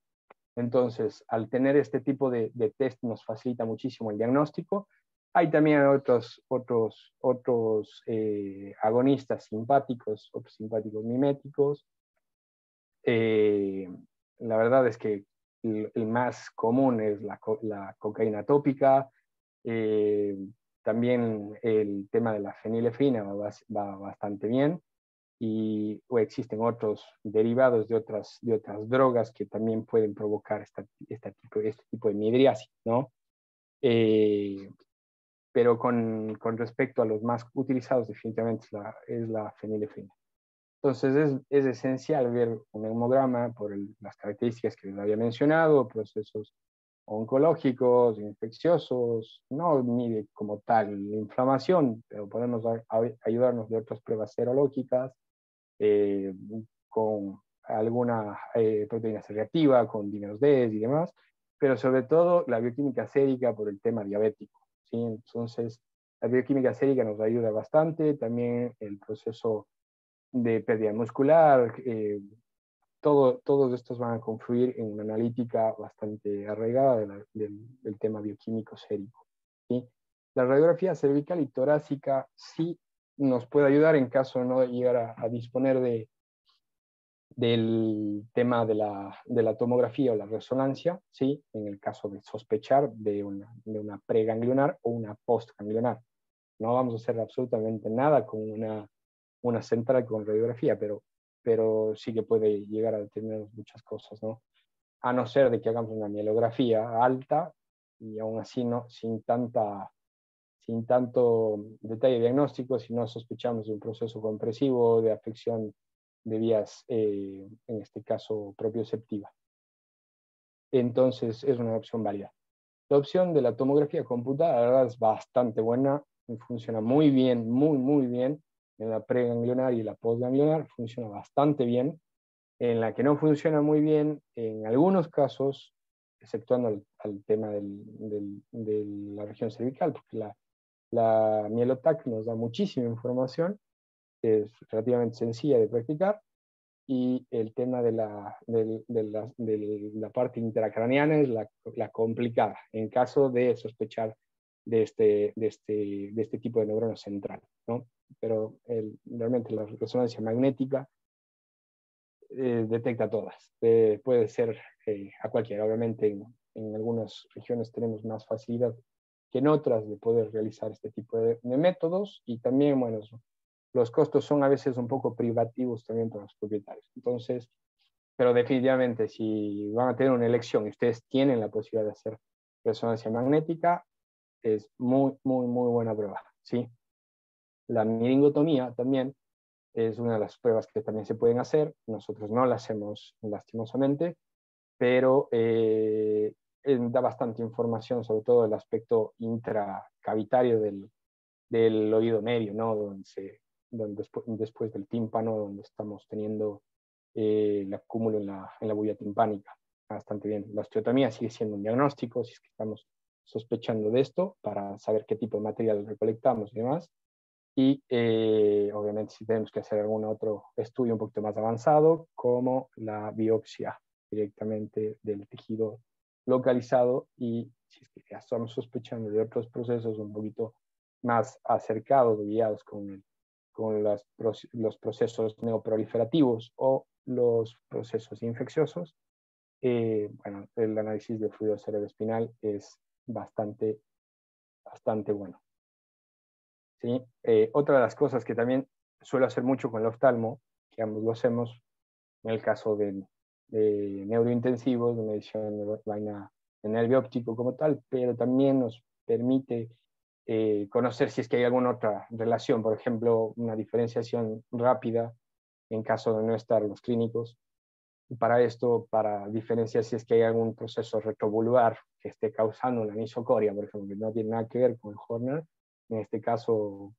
Entonces, al tener este tipo de test nos facilita muchísimo el diagnóstico. Hay también otros agonistas simpáticos, otros simpáticos miméticos. La verdad es que el más común es la cocaína tópica. También el tema de la fenilefrina va bastante bien, o existen otros derivados de otras drogas que también pueden provocar este tipo de midriasis, ¿no? Pero con respecto a los más utilizados, definitivamente es la fenilefrina. Entonces es esencial ver un hemograma por las características que les había mencionado, procesos oncológicos, infecciosos, no mide como tal inflamación, pero podemos ayudarnos de otras pruebas serológicas, con alguna proteína C reactiva, con dimeros D y demás, pero sobre todo la bioquímica sérica por el tema diabético, ¿sí? Entonces, la bioquímica sérica nos ayuda bastante, también el proceso de pérdida muscular, todos estos van a confluir en una analítica bastante arraigada del tema bioquímico sérico, ¿sí? La radiografía cervical y torácica sí nos puede ayudar en caso de no llegar a disponer del tema de la tomografía o la resonancia, ¿sí? En el caso de sospechar de una preganglionar o una postganglionar. No vamos a hacer absolutamente nada con una central con radiografía, pero sí que puede llegar a determinar muchas cosas, ¿no? A no ser de que hagamos una mielografía alta y aún así sin tanto detalle diagnóstico, si no sospechamos de un proceso compresivo, de afección de vías, en este caso propioceptiva. Entonces es una opción válida. La opción de la tomografía computada, la verdad, es bastante buena, funciona muy bien, muy, muy bien. En la preganglionar y la postganglionar funciona bastante bien. En la que no funciona muy bien, en algunos casos, exceptuando el tema de la región cervical, porque la Mielotac nos da muchísima información, es relativamente sencilla de practicar, y el tema de la parte intracraneana es la complicada, en caso de sospechar de este tipo de neurona central, ¿no? Pero realmente la resonancia magnética detecta todas. Puede ser a cualquiera. Obviamente en algunas regiones tenemos más facilidad que en otras de poder realizar este tipo de métodos, y también, bueno, los costos son a veces un poco privativos también para los propietarios. Entonces, pero definitivamente si van a tener una elección y ustedes tienen la posibilidad de hacer resonancia magnética, es muy, muy, muy buena prueba, ¿sí? La miringotomía también es una de las pruebas que también se pueden hacer. Nosotros no la hacemos lastimosamente, pero da bastante información, sobre todo el aspecto intracavitario del oído medio, ¿no? Donde después del tímpano, donde estamos teniendo el acúmulo en la bulla timpánica. Bastante bien. La osteotomía sigue siendo un diagnóstico, si es que estamos sospechando de esto, para saber qué tipo de material recolectamos y demás. Y obviamente si tenemos que hacer algún otro estudio un poquito más avanzado, como la biopsia directamente del tejido localizado, y si es que ya estamos sospechando de otros procesos un poquito más acercados, guiados con los procesos neoproliferativos o los procesos infecciosos, bueno, el análisis de fluido cerebroespinal es bastante bueno. ¿Sí? Otra de las cosas que también suelo hacer mucho con el oftalmo, que ambos lo hacemos, en el caso de neurointensivos, de medición de nervio óptico como tal, pero también nos permite conocer si es que hay alguna otra relación, por ejemplo, una diferenciación rápida en caso de no estar los clínicos. Y para esto, para diferenciar si es que hay algún proceso retrovulvar que esté causando una anisocoria, por ejemplo, que no tiene nada que ver con el Horner, en este caso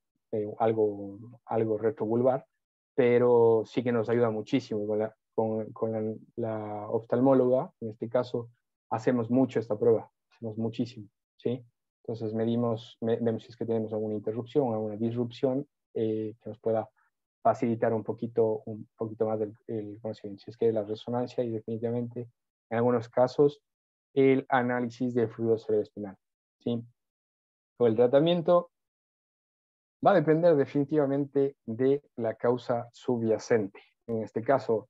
algo retrovulvar, pero sí que nos ayuda muchísimo con la oftalmóloga. En este caso hacemos mucho esta prueba, hacemos muchísimo, ¿sí? Entonces vemos si es que tenemos alguna interrupción, alguna disrupción que nos pueda facilitar un poquito más el conocimiento. Si es que la resonancia, y definitivamente en algunos casos el análisis de fluido cerebroespinal, ¿sí? O el tratamiento va a depender definitivamente de la causa subyacente. En este caso,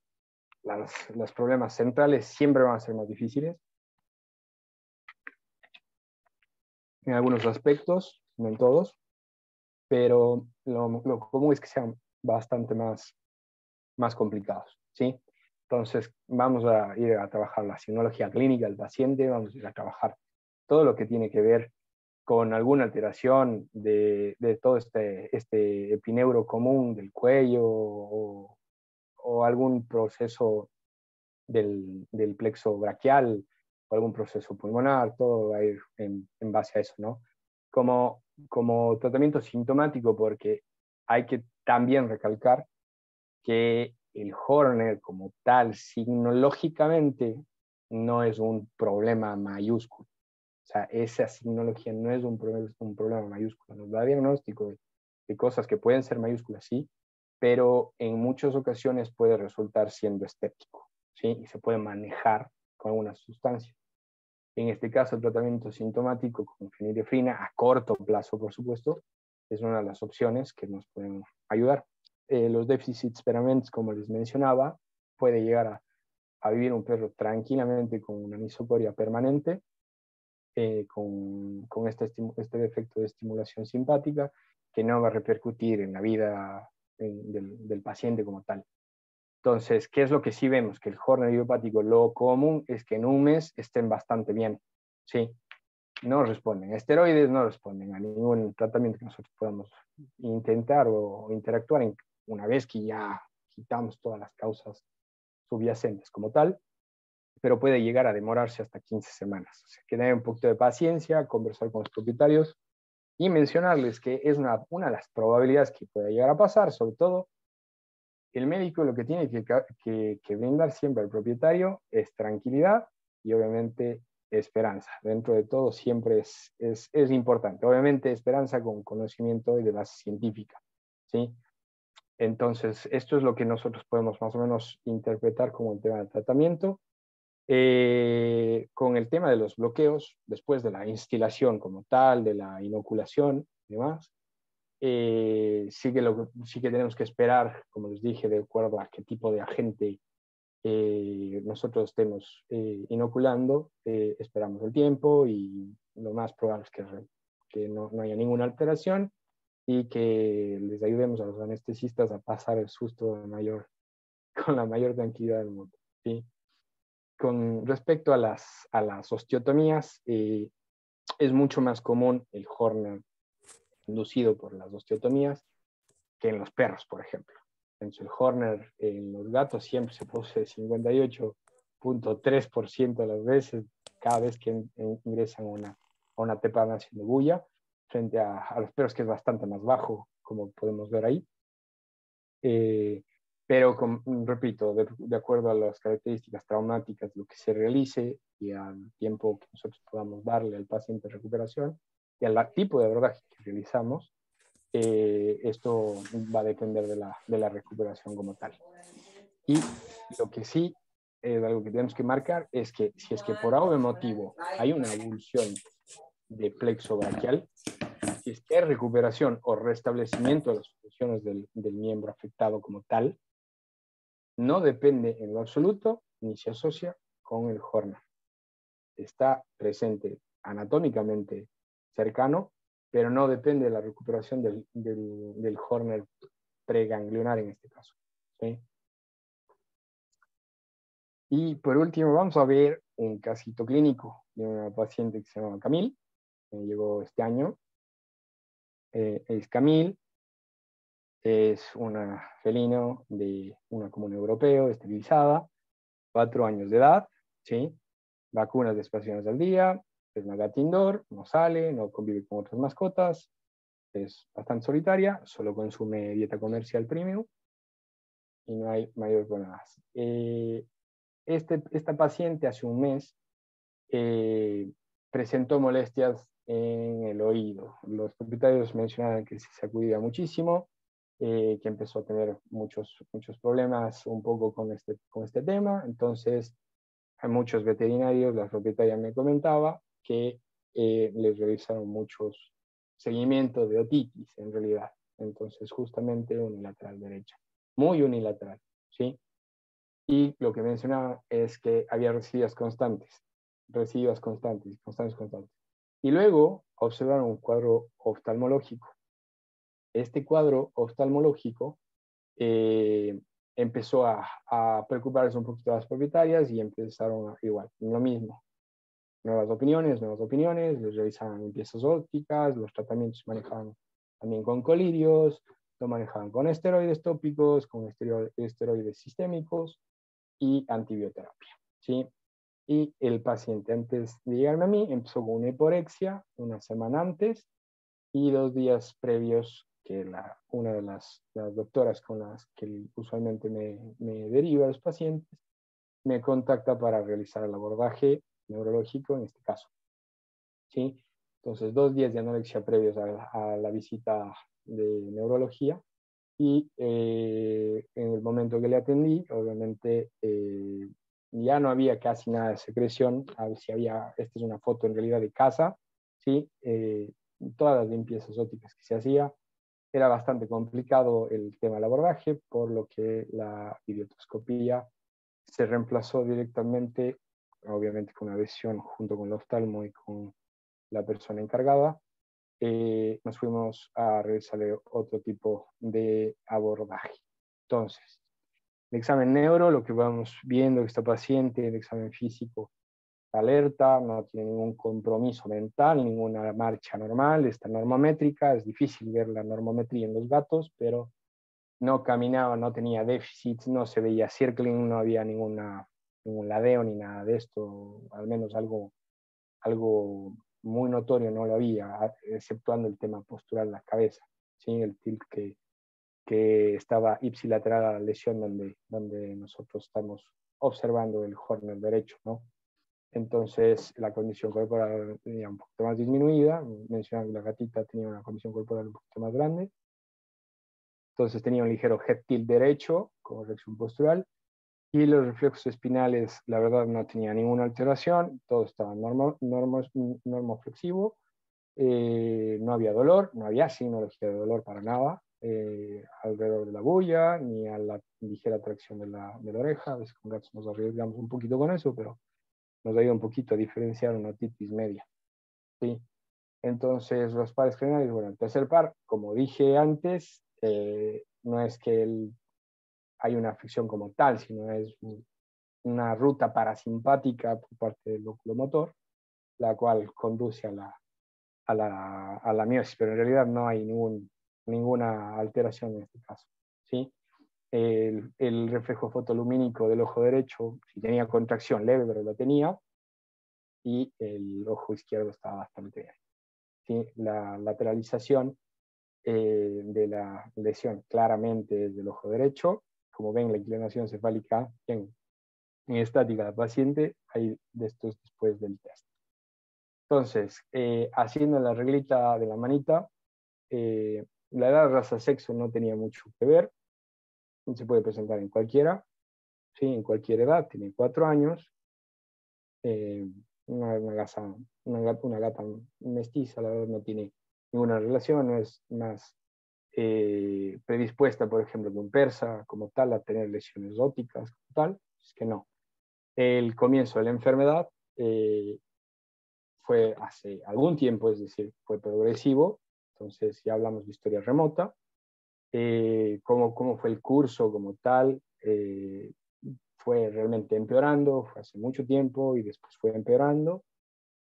los problemas centrales siempre van a ser más difíciles. En algunos aspectos, no en todos, pero lo común es que sean bastante más complicados, ¿sí? Entonces, vamos a ir a trabajar la signología clínica del paciente, vamos a ir a trabajar todo lo que tiene que ver con alguna alteración de todo este epineuro común del cuello, o algún proceso del plexo braquial, o algún proceso pulmonar. Todo va a ir en base a eso, ¿no? Como tratamiento sintomático, porque hay que también recalcar que el Horner como tal, signológicamente, no es un problema mayúsculo. O sea, esa signología no es un problema mayúsculo. Nos da diagnóstico de cosas que pueden ser mayúsculas, sí, pero en muchas ocasiones puede resultar siendo estético, ¿sí? Y se puede manejar con algunas sustancias. En este caso, el tratamiento sintomático con fenilefrina, a corto plazo, por supuesto, es una de las opciones que nos pueden ayudar. Los déficits permanentes, como les mencionaba, puede llegar a vivir un perro tranquilamente con una anisocoria permanente, con este defecto de estimulación simpática, que no va a repercutir en la vida del paciente como tal. Entonces, ¿qué es lo que sí vemos? Que el Horner idiopático, lo común es que en un mes estén bastante bien, ¿sí? No responden a esteroides, no responden a ningún tratamiento que nosotros podamos intentar o interactuar una vez que ya quitamos todas las causas subyacentes como tal, pero puede llegar a demorarse hasta 15 semanas. O sea, que tener un poquito de paciencia, conversar con los propietarios y mencionarles que es una de las probabilidades que puede llegar a pasar. Sobre todo, el médico lo que tiene que brindar siempre al propietario es tranquilidad y obviamente esperanza. Dentro de todo siempre es importante. Obviamente esperanza con conocimiento y de base científica, ¿sí? Entonces, esto es lo que nosotros podemos más o menos interpretar como el tema del tratamiento. Con el tema de los bloqueos, después de la instilación como tal, de la inoculación y demás, sí que tenemos que esperar, como les dije, de acuerdo a qué tipo de agente nosotros estemos inoculando, esperamos el tiempo y lo más probable es que no haya ninguna alteración y que les ayudemos a los anestesistas a pasar el susto con la mayor tranquilidad del mundo, ¿sí? Con respecto a las osteotomías, es mucho más común el Horner inducido por las osteotomías que en los perros, por ejemplo. Entonces, el Horner en los gatos siempre se produce 58.3% de las veces, cada vez que ingresan a una trepanación de bulla, frente a los perros, que es bastante más bajo, como podemos ver ahí. Pero, repito, de acuerdo a las características traumáticas, lo que se realice y al tiempo que nosotros podamos darle al paciente de recuperación y al tipo de abordaje que realizamos, esto va a depender de la recuperación como tal. Y lo que sí, algo que tenemos que marcar es que si es que por algún motivo hay una avulsión de plexo braquial, si es que hay recuperación o restablecimiento de las funciones del miembro afectado como tal, no depende en lo absoluto ni se asocia con el Horner. Está presente anatómicamente cercano, pero no depende de la recuperación del Horner preganglionar en este caso, ¿sí? Y por último vamos a ver un casito clínico de una paciente que se llama Camille, que llegó este año. Es Camille, es una felino de una comuna europeo, esterilizada, 4 años de edad, ¿sí? Vacunas despaciadas al día, es una gata indoor, no sale, no convive con otras mascotas, es bastante solitaria, solo consume dieta comercial premium y no hay mayor problemas. Esta paciente hace un mes presentó molestias en el oído. Los propietarios mencionaban que se sacudía muchísimo, que empezó a tener muchos problemas un poco con este tema. Entonces, a muchos veterinarios, la propietaria me comentaba que les realizaron muchos seguimientos de otitis en realidad. Entonces, justamente unilateral derecha, muy unilateral, ¿sí? Y lo que mencionaba es que había residuos constantes. Y luego observaron un cuadro oftalmológico. Este cuadro oftalmológico empezó a preocuparse un poquito a las propietarias y empezaron igual, lo mismo. Nuevas opiniones, les realizaban limpiezas ópticas, los tratamientos se manejaban también con colirios, lo manejaban con esteroides tópicos, con esteroides sistémicos y antibioterapia, ¿sí? Y el paciente, antes de llegarme a mí, empezó con una hiporexia una semana antes y 2 días previos que una de las doctoras con las que usualmente me deriva a los pacientes, me contacta para realizar el abordaje neurológico en este caso, ¿sí? Entonces, 2 días de anorexia previos a la visita de neurología y en el momento que le atendí, obviamente ya no había casi nada de secreción. A ver si había, esta es una foto en realidad de casa, ¿sí? Todas las limpiezas ópticas que se hacía, era bastante complicado el tema del abordaje, por lo que la idiotoscopía se reemplazó directamente, obviamente con una adhesión junto con el oftalmo y con la persona encargada. Nos fuimos a realizar otro tipo de abordaje. Entonces, el examen neuro, lo que vamos viendo, esta paciente, el examen físico, está alerta, no tiene ningún compromiso mental, ninguna marcha normal, está normométrica, es difícil ver la normometría en los gatos, pero no caminaba, no tenía déficits, no se veía circling, no había ningún ladeo ni nada de esto, al menos algo muy notorio no lo había, exceptuando el tema postural de la cabeza, ¿sí? El tilt que estaba ipsilateral a la lesión donde nosotros estamos observando el Horner derecho, ¿no? Entonces la condición corporal tenía un poquito más disminuida, mencionaba que la gatita tenía una condición corporal un poquito más grande, entonces tenía un ligero head tilt derecho, corrección postural, Y los reflejos espinales, la verdad, no tenía ninguna alteración, todo estaba normoflexivo, no había dolor, no había signología de dolor para nada, alrededor de la bulla, ni a la ligera tracción de la oreja. A veces con gatos nos arriesgamos un poquito con eso, pero nos ayuda un poquito a diferenciar una otitis media. ¿Sí? Entonces, los pares generales, bueno, el tercer par, como dije antes, no es que hay una afección como tal, sino es una ruta parasimpática por parte del lóculo motor, la cual conduce a la miosis, pero en realidad no hay ninguna alteración en este caso. ¿Sí? El reflejo fotolumínico del ojo derecho, si tenía contracción leve, pero lo tenía, y el ojo izquierdo estaba bastante bien. ¿Sí? La lateralización de la lesión claramente es del ojo derecho. Como ven, la inclinación cefálica en estática del paciente, hay de estos después del test. Entonces, haciendo la reglita de la manita, la edad, raza, sexo no tenía mucho que ver, se puede presentar en cualquiera, ¿sí? En cualquier edad, tiene 4 años, una gata mestiza, la verdad no tiene ninguna relación, no es más predispuesta, por ejemplo, que un persa como tal a tener lesiones ópticas como tal, es que no. El comienzo de la enfermedad fue hace algún tiempo, es decir, fue progresivo, entonces ya hablamos de historia remota. Cómo fue el curso como tal, fue realmente empeorando, fue hace mucho tiempo y después fue empeorando.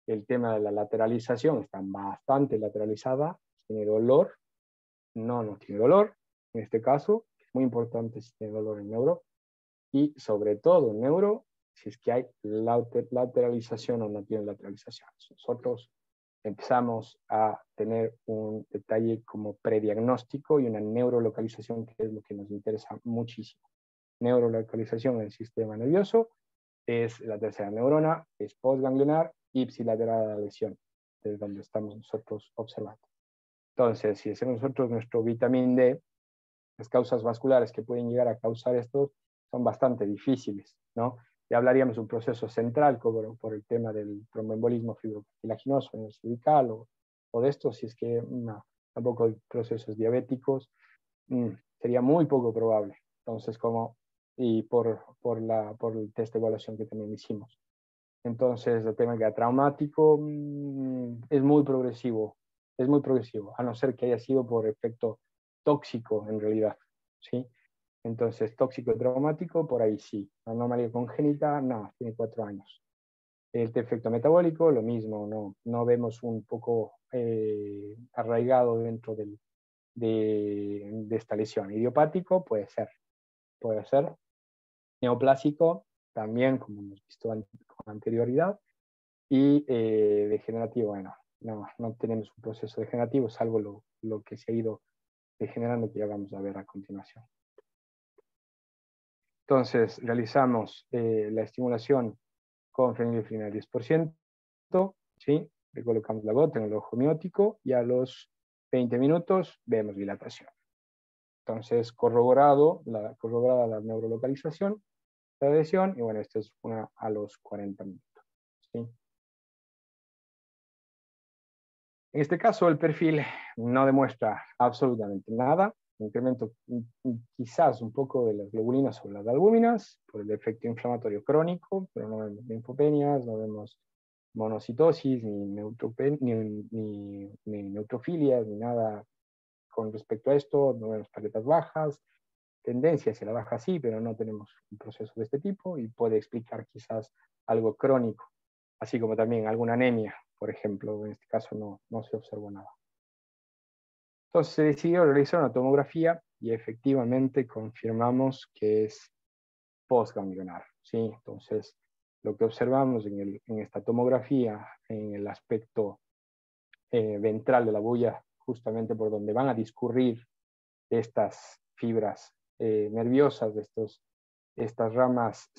El tema de la lateralización está bastante lateralizada, tiene dolor, no tiene dolor, en este caso, es muy importante si tiene dolor en neuro, y sobre todo en neuro, si es que hay lateralización o no tiene lateralización. Nosotros empezamos a tener un detalle como prediagnóstico y una neurolocalización, que es lo que nos interesa muchísimo. Neurolocalización en el sistema nervioso es la tercera neurona, es postganglionar, ipsilateral a la lesión, desde donde estamos nosotros observando. Entonces, si hacemos nosotros nuestro vitamín D, las causas vasculares que pueden llegar a causar esto son bastante difíciles, ¿no? Ya hablaríamos de un proceso central por el tema del tromboembolismo fibrocartilaginoso en el cervical o de esto, si es que tampoco hay procesos diabéticos, sería muy poco probable. Entonces, y por el test de evaluación que también hicimos. Entonces, el tema que traumático es muy progresivo, a no ser que haya sido por efecto tóxico en realidad, ¿sí? Entonces, tóxico y traumático, por ahí sí. La anomalía congénita, no, tiene 4 años. El defecto metabólico, lo mismo, no vemos un poco arraigado dentro de esta lesión. Idiopático, puede ser. Neoplásico, también, como hemos visto con anterioridad. Y degenerativo, bueno, no tenemos un proceso degenerativo, salvo lo que se ha ido degenerando, que ya vamos a ver a continuación. Entonces, realizamos la estimulación con fenilefrina al 10%, ¿sí? Le colocamos la gota en el ojo miótico y a los 20 minutos vemos dilatación. Entonces, corroborada la neurolocalización, la lesión, y bueno, esta es una a los 40 minutos, ¿sí? En este caso, el perfil no demuestra absolutamente nada. Incremento quizás un poco de las globulinas sobre las albúminas por el efecto inflamatorio crónico, pero no vemos linfopenias, no vemos monocitosis, ni neutrofilias, ni nada con respecto a esto. No vemos plaquetas bajas, tendencia hacia la baja sí, pero no tenemos un proceso de este tipo y puede explicar quizás algo crónico, así como también alguna anemia, por ejemplo. En este caso no se observó nada. Entonces se decidió realizar una tomografía y efectivamente confirmamos que es postganglionar, ¿sí? Entonces, lo que observamos en esta tomografía, en el aspecto ventral de la bulla, justamente por donde van a discurrir estas fibras nerviosas, estas ramas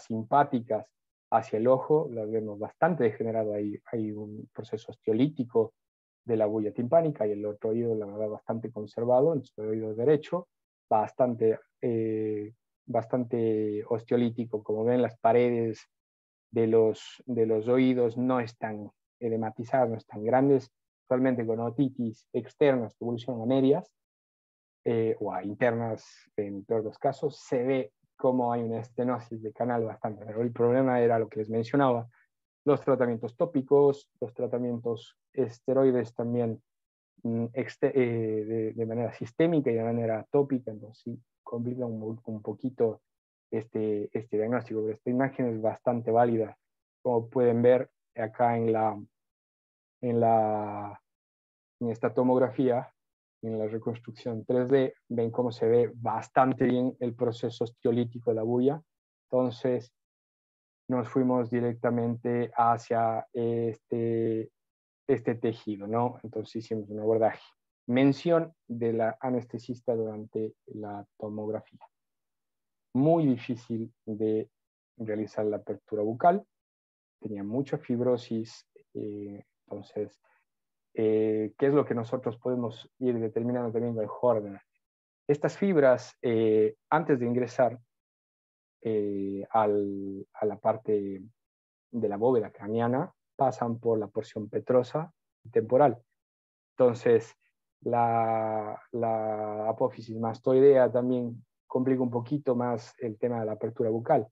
simpáticas hacia el ojo, las vemos bastante degenerado. Hay un proceso osteolítico de la bulla timpánica y el otro oído, la verdad, bastante conservado, el oído derecho, bastante bastante osteolítico. Como ven, las paredes de los oídos no están edematizadas, no están grandes, actualmente con otitis externas que evolucionan a medias o a internas en el peor de los casos. Se ve como hay una estenosis de canal bastante, pero el problema era lo que les mencionaba, los tratamientos tópicos, los tratamientos esteroides también de manera sistémica y de manera tópica, entonces sí complica un poquito este diagnóstico, pero esta imagen es bastante válida. Como pueden ver acá en esta tomografía, en la reconstrucción 3D, ven cómo se ve bastante bien el proceso osteolítico de la bulla. Entonces nos fuimos directamente hacia este tejido, ¿no? Entonces hicimos un abordaje. Mención de la anestesista durante la tomografía. Muy difícil de realizar la apertura bucal, tenía mucha fibrosis, entonces, ¿qué es lo que nosotros podemos ir determinando también con el Horner? Estas fibras, antes de ingresar a la parte de la bóveda craneana, pasan por la porción petrosa y temporal. Entonces, la apófisis mastoidea también complica un poquito más el tema de la apertura bucal.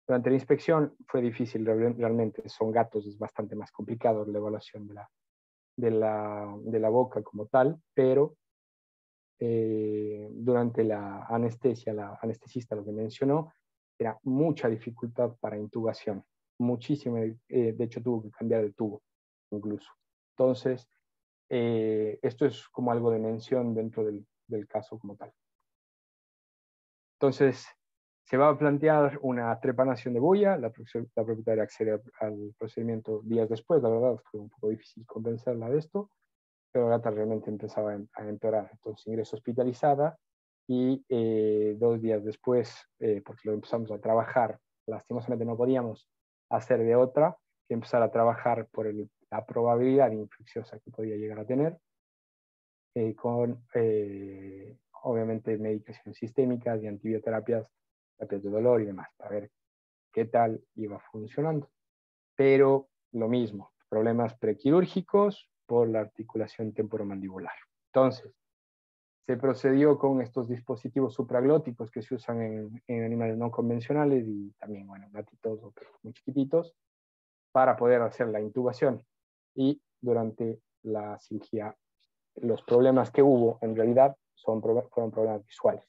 Durante la inspección fue difícil realmente, son gatos, es bastante más complicado la evaluación de la boca como tal, pero durante la anestesia, la anestesista lo que mencionó, era mucha dificultad para intubación, muchísimo, de hecho tuvo que cambiar de tubo incluso. Entonces, esto es como algo de mención dentro del caso como tal. Entonces, se va a plantear una trepanación de bulla, la propietaria accede al procedimiento días después, la verdad fue un poco difícil convencerla de esto, pero la gata realmente empezaba a empeorar, entonces ingreso hospitalizada y 2 días después, porque lo empezamos a trabajar, lastimosamente no podíamos hacer de otra, que empezar a trabajar por la probabilidad infecciosa que podía llegar a tener, con obviamente medicaciones sistémicas y antibioterapias, terapias de dolor y demás, para ver qué tal iba funcionando. Pero lo mismo, problemas prequirúrgicos por la articulación temporomandibular. Entonces, se procedió con estos dispositivos supraglóticos que se usan en animales no convencionales y también, bueno, gatitos o perros muy chiquititos, para poder hacer la intubación. Y durante la cirugía, los problemas que hubo en realidad fueron problemas visuales.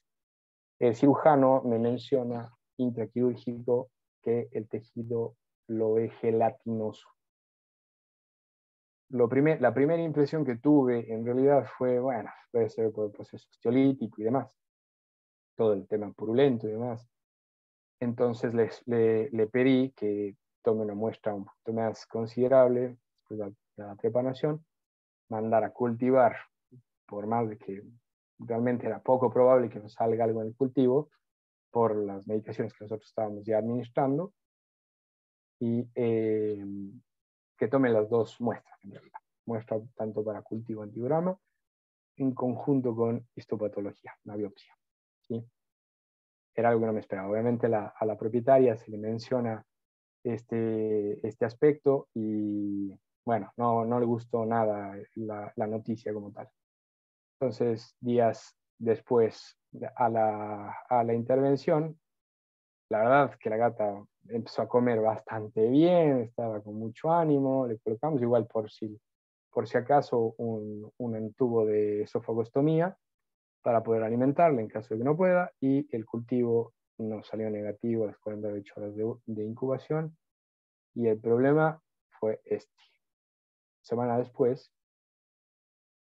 El cirujano me menciona intraquirúrgico que el tejido lo ve gelatinoso. La primera impresión que tuve en realidad fue, bueno, puede ser por el proceso osteolítico y demás, todo el tema purulento y demás. Entonces le pedí que tome una muestra un poquito más considerable después de la trepanación, mandar a cultivar, por más de que realmente era poco probable que nos salga algo en el cultivo, por las medicaciones que nosotros estábamos ya administrando, y que tome las 2 muestras, en realidad. Muestra tanto para cultivo antigrama, en conjunto con histopatología, una biopsia. ¿Sí? Era algo que no me esperaba. Obviamente a la propietaria se le menciona este aspecto y, bueno, no le gustó nada la noticia como tal. Entonces, días después a la intervención, la verdad que la gata empezó a comer bastante bien, estaba con mucho ánimo, le colocamos igual por si acaso un tubo de esofagostomía para poder alimentarla en caso de que no pueda, y el cultivo nos salió negativo a las 48 horas de incubación, y el problema fue este. Semana después,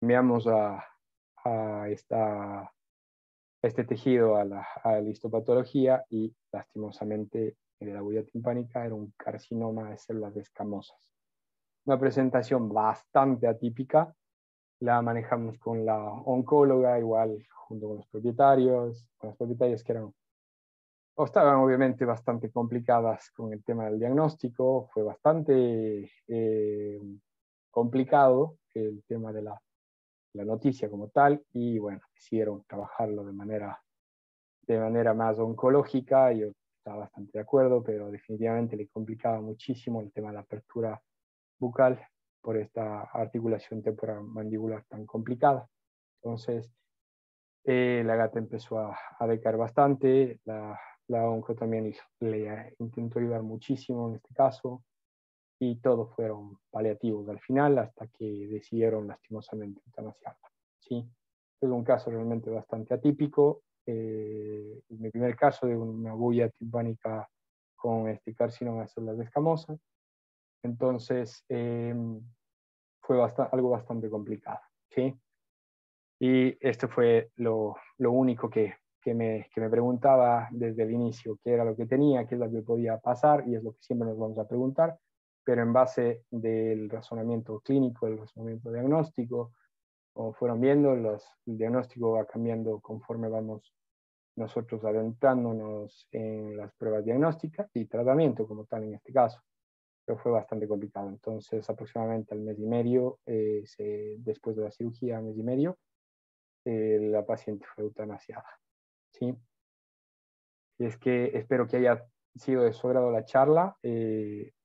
enviamos a este tejido a la histopatología y lastimosamente de la bulla timpánica era un carcinoma de células escamosas. Una presentación bastante atípica, la manejamos con la oncóloga, igual junto con los propietarios, con las propietarias que estaban obviamente bastante complicadas con el tema del diagnóstico, fue bastante complicado el tema de la noticia como tal, y bueno, quisieron trabajarlo de manera de manera más oncológica. Yo estaba bastante de acuerdo, pero definitivamente le complicaba muchísimo el tema de la apertura bucal por esta articulación temporomandibular tan complicada. Entonces, la gata empezó a decaer bastante, la onco también le intentó ayudar muchísimo en este caso, y todos fueron paliativos al final hasta que decidieron lastimosamente eutanasiarla. ¿Sí? Es un caso realmente bastante atípico. Mi primer caso de una bulla timpánica con este carcinoma de células escamosas. Entonces, fue algo bastante complicado. ¿Sí? Y esto fue lo único que me preguntaba desde el inicio, qué era lo que tenía, qué es lo que podía pasar, y es lo que siempre nos vamos a preguntar, pero en base del razonamiento clínico, el razonamiento diagnóstico, como fueron viendo, el diagnóstico va cambiando conforme vamos nosotros adentrándonos en las pruebas diagnósticas y tratamiento como tal en este caso. Pero fue bastante complicado. Entonces, aproximadamente al mes y medio, después de la cirugía, mes y medio, la paciente fue eutanasiada. ¿Sí? Y es que espero que haya sido de su agrado la charla,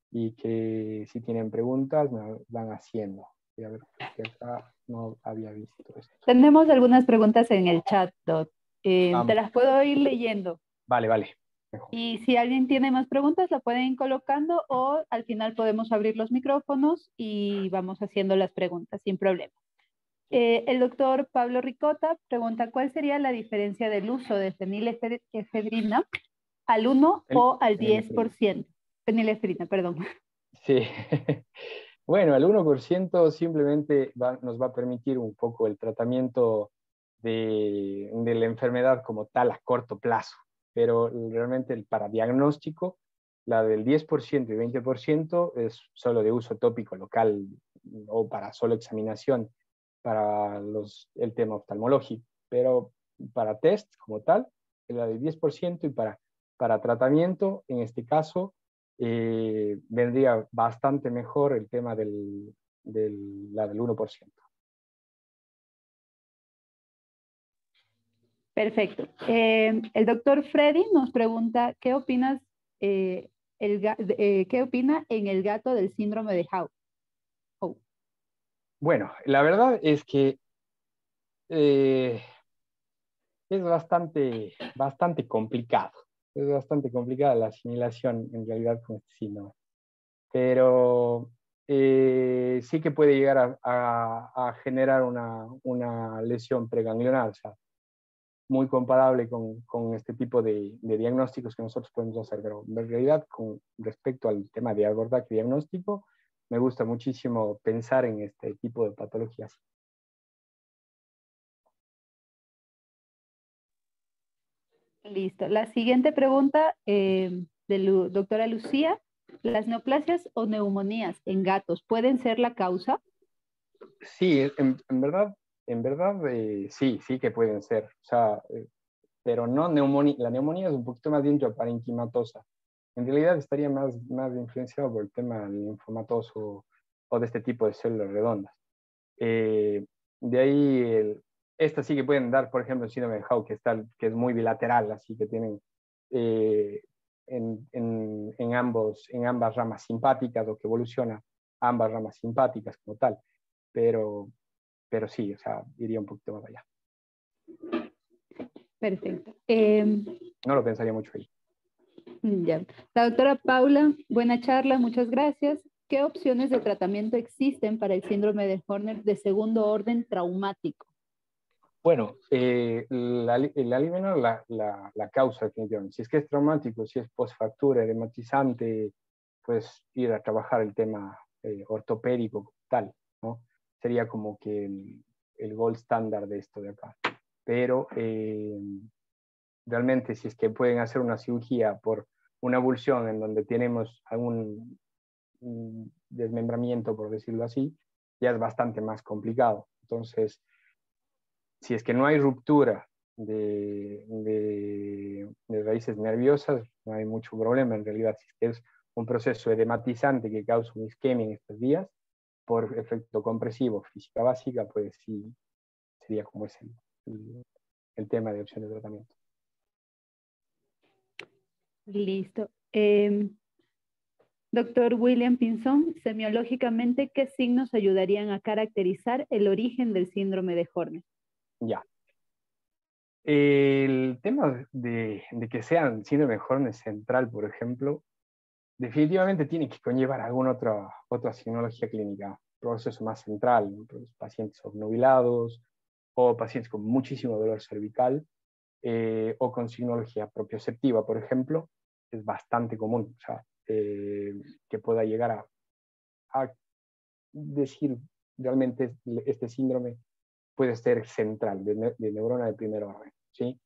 y que si tienen preguntas me van haciendo. Y a ver, que acá no había visto esto. Tenemos algunas preguntas en el chat, Doc. Te las puedo ir leyendo. Vale, vale. Mejor. Y si alguien tiene más preguntas, la pueden ir colocando, o al final podemos abrir los micrófonos y vamos haciendo las preguntas sin problema. El doctor Pablo Ricota pregunta, ¿cuál sería la diferencia del uso de fenilefedrina al 1 o al 10%? Fenilefedrina, perdón. Sí. Bueno, el 1% simplemente nos va a permitir un poco el tratamiento de la enfermedad como tal a corto plazo, pero realmente para diagnóstico, la del 10% y 20% es solo de uso tópico local o para solo examinación para el tema oftalmológico, pero para test como tal, la del 10%, y para tratamiento, en este caso, vendría bastante mejor el tema la del 1%. Perfecto. El doctor Freddy nos pregunta, ¿qué opinas, qué opina en el gato del síndrome de Howe? Bueno, la verdad es que es bastante complicado. Es bastante complicada la asimilación en realidad con este síndrome. Pero sí que puede llegar a generar una lesión preganglionar, o sea, muy comparable con este tipo de diagnósticos que nosotros podemos hacer. Pero en realidad, con respecto al tema de abordaje diagnóstico, me gusta muchísimo pensar en este tipo de patologías. Listo. La siguiente pregunta de la doctora Lucía. ¿Las neoplasias o neumonías en gatos pueden ser la causa? Sí, en verdad sí que pueden ser. O sea, pero no neumonía. La neumonía es un poquito más intraparenquimatosa. En realidad estaría más influenciado por el tema linfomatoso o de este tipo de células redondas. De ahí, estas sí que pueden dar, por ejemplo, el síndrome de Howe, que es muy bilateral, así que tienen en ambas ramas simpáticas, o que evoluciona ambas ramas simpáticas como tal. Pero sí, o sea, iría un poquito más allá. Perfecto. No lo pensaría mucho ahí. Ya. La doctora Paula, buena charla, muchas gracias. ¿Qué opciones de tratamiento existen para el síndrome de Horner de segundo orden traumático? Bueno, el aliviar la causa, definitivamente. Si es que es traumático, si es postfractura, edematizante, pues ir a trabajar el tema ortopédico tal, ¿no? Sería como que el gold standard de esto de acá. Pero realmente, si es que pueden hacer una cirugía por una avulsión en donde tenemos algún desmembramiento, por decirlo así, ya es bastante más complicado. Entonces, si es que no hay ruptura de raíces nerviosas, no hay mucho problema en realidad. Si es un proceso edematizante que causa una isquemia en estos días, por efecto compresivo, física básica, pues sí, sería como es el tema de opción de tratamiento. Listo. Doctor William Pinzón, semiológicamente, ¿qué signos ayudarían a caracterizar el origen del síndrome de Horner? Ya. El tema de que sean síndrome de Horner central, por ejemplo, definitivamente tiene que conllevar alguna otra signología clínica, proceso más central, ¿no? Pues, pacientes obnubilados o pacientes con muchísimo dolor cervical o con signología propioceptiva, por ejemplo, es bastante común, o sea, que pueda llegar a decir realmente este síndrome puede ser central, de neurona de primer orden, ¿sí?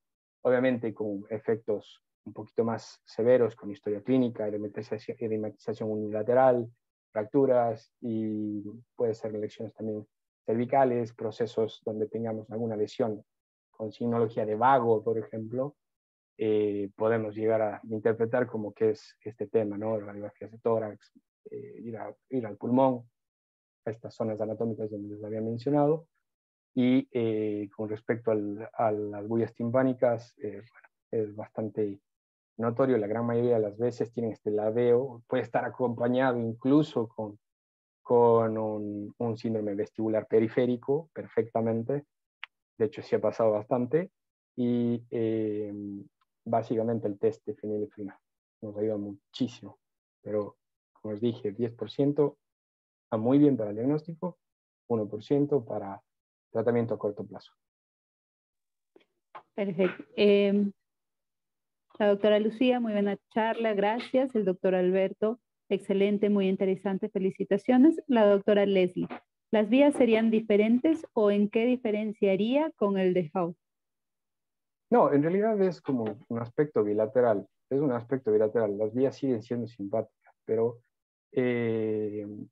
Obviamente con efectos un poquito más severos, con historia clínica, edematización unilateral, fracturas y puede ser lesiones también cervicales, procesos donde tengamos alguna lesión con signología de vago, por ejemplo, podemos llegar a interpretar como que es este tema, ¿no? Radiografías de tórax, ir al pulmón, a estas zonas anatómicas donde les había mencionado. Y con respecto a las bullas timpánicas, bueno, es bastante notorio, la gran mayoría de las veces tienen este ladeo, puede estar acompañado incluso con un síndrome vestibular periférico, perfectamente, de hecho sí ha pasado bastante, y básicamente el test de fenilefrina nos ayuda muchísimo, pero como os dije, 10% va muy bien para el diagnóstico, 1% para tratamiento a corto plazo. Perfecto. La doctora Lucía, muy buena charla, gracias. El doctor Alberto, excelente, muy interesante, felicitaciones. La doctora Leslie, ¿las vías serían diferentes o en qué diferenciaría con el de Howe? No, en realidad es como un aspecto bilateral, es un aspecto bilateral. Las vías siguen siendo simpáticas, pero en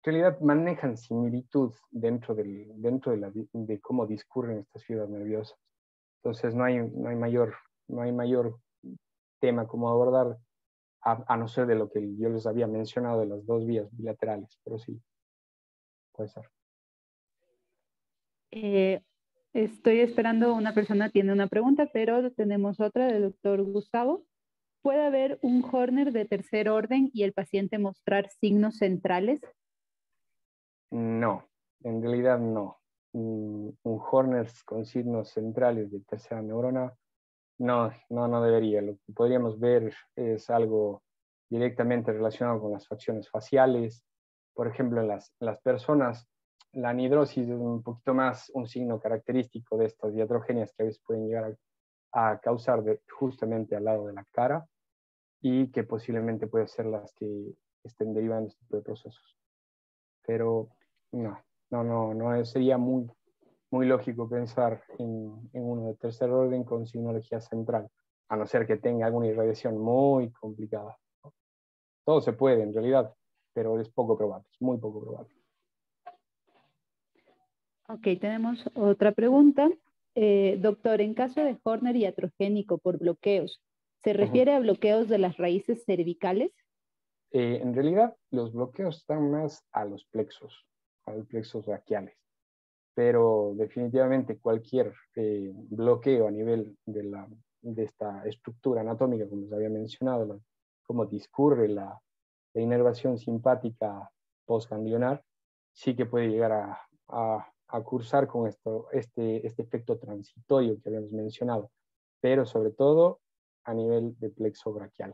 realidad manejan similitud dentro de cómo discurren estas fibras nerviosas. Entonces no hay mayor tema como abordar, a no ser de lo que yo les había mencionado de las dos vías bilaterales, pero sí, puede ser. Estoy esperando, una persona tiene una pregunta, pero tenemos otra del doctor Gustavo. ¿Puede haber un Horner de tercer orden y el paciente mostrar signos centrales? No, en realidad no. Un Horner con signos centrales de tercera neurona, no debería. Lo que podríamos ver es algo directamente relacionado con las facciones faciales. Por ejemplo, en las personas, la anhidrosis es un poquito más un signo característico de estas iatrogenias que a veces pueden llegar a causar justamente al lado de la cara y que posiblemente pueden ser las que estén derivando este tipo de procesos. Pero no sería muy lógico pensar en uno de tercer orden con signología central, a no ser que tenga alguna irradiación muy complicada. Todo se puede en realidad, pero es poco probable, es muy poco probable. Ok, tenemos otra pregunta. Doctor, en caso de Horner iatrogénico por bloqueos, ¿se refiere a bloqueos de las raíces cervicales? En realidad, los bloqueos están más a los plexos braquiales, pero definitivamente cualquier bloqueo a nivel de esta estructura anatómica, como les había mencionado, cómo discurre la inervación simpática postganglionar, sí que puede llegar a cursar con este efecto transitorio que habíamos mencionado, pero sobre todo a nivel de plexo braquial.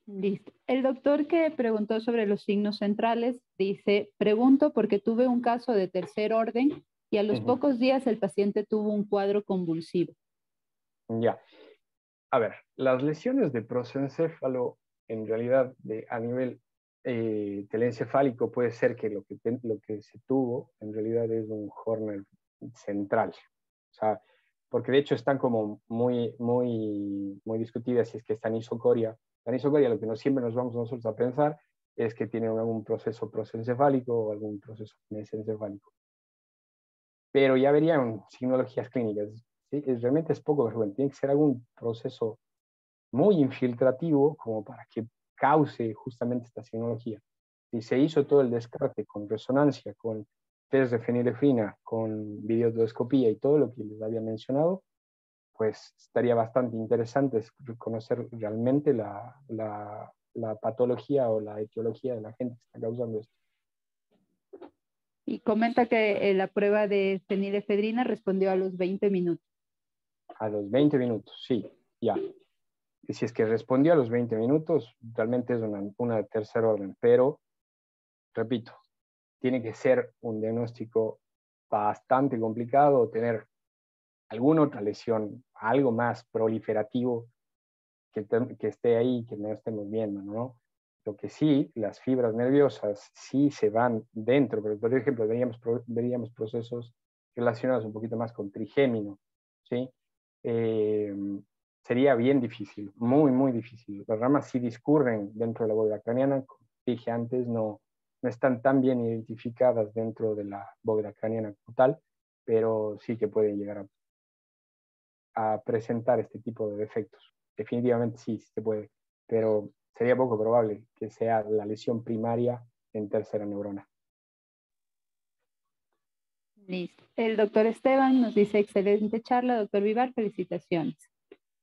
Listo. El doctor que preguntó sobre los signos centrales dice, pregunto porque tuve un caso de tercer orden y a los pocos días el paciente tuvo un cuadro convulsivo. Ya. A ver, las lesiones de prosencéfalo, en realidad, a nivel telencefálico, puede ser que lo que se tuvo, en realidad, es un Horner central. O sea, porque de hecho están como muy discutidas si es que está anisocoria. La anisocoria, lo que siempre nos vamos nosotros a pensar es que tiene algún proceso prosencefálico o algún proceso mesencefálico. Pero ya verían signologías clínicas. ¿Sí? Realmente es poco frecuente. Tiene que ser algún proceso muy infiltrativo como para que cause justamente esta signología. Si se hizo todo el descarte con resonancia, con test de fenilefrina, con videoendoscopía y todo lo que les había mencionado, pues estaría bastante interesante conocer realmente la patología o la etiología de la gente que está causando esto. Y comenta que la prueba de fenilefedrina respondió a los 20 minutos. A los 20 minutos, sí, ya. Y si es que respondió a los 20 minutos, realmente es una de tercer orden, pero, repito, tiene que ser un diagnóstico bastante complicado o tener alguna otra lesión, algo más proliferativo que esté ahí, que no estemos viendo, ¿no? Lo que sí, las fibras nerviosas sí se van dentro, pero por ejemplo, veríamos procesos relacionados un poquito más con trigémino, ¿sí? Sería bien difícil, muy, muy difícil. Las ramas sí discurren dentro de la bóveda craneana, como dije antes, no están tan bien identificadas dentro de la bóveda craneana como tal, pero sí que pueden llegar a presentar este tipo de defectos. Definitivamente sí se puede, pero sería poco probable que sea la lesión primaria en tercera neurona. Listo. El doctor Esteban nos dice, excelente charla, doctor Vivar, felicitaciones.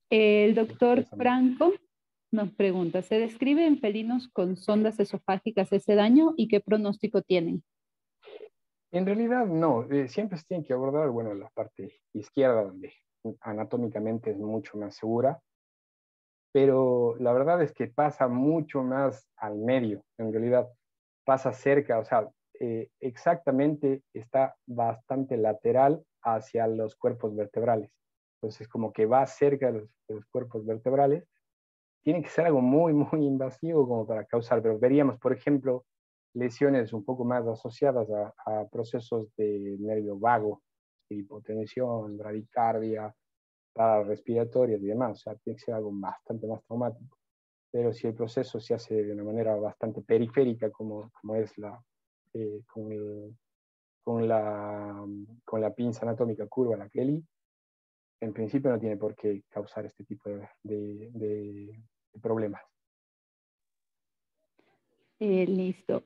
El doctor Franco nos pregunta, ¿se describe en felinos con sondas esofágicas ese daño y qué pronóstico tienen? En realidad no, siempre se tiene que abordar, bueno, la parte izquierda, donde anatómicamente es mucho más segura, pero la verdad es que pasa mucho más al medio, en realidad pasa cerca, o sea, exactamente está bastante lateral hacia los cuerpos vertebrales. Entonces, como que va cerca de los cuerpos vertebrales. Tiene que ser algo muy, muy invasivo como para causar, pero veríamos, por ejemplo, lesiones un poco más asociadas a procesos de nervio vago, hipotensión, bradicardia, respiratorias y demás. O sea, tiene que ser algo bastante más traumático. Pero si el proceso se hace de una manera bastante periférica, como es con la pinza anatómica curva, la Kelly, en principio no tiene por qué causar este tipo de problemas. Listo.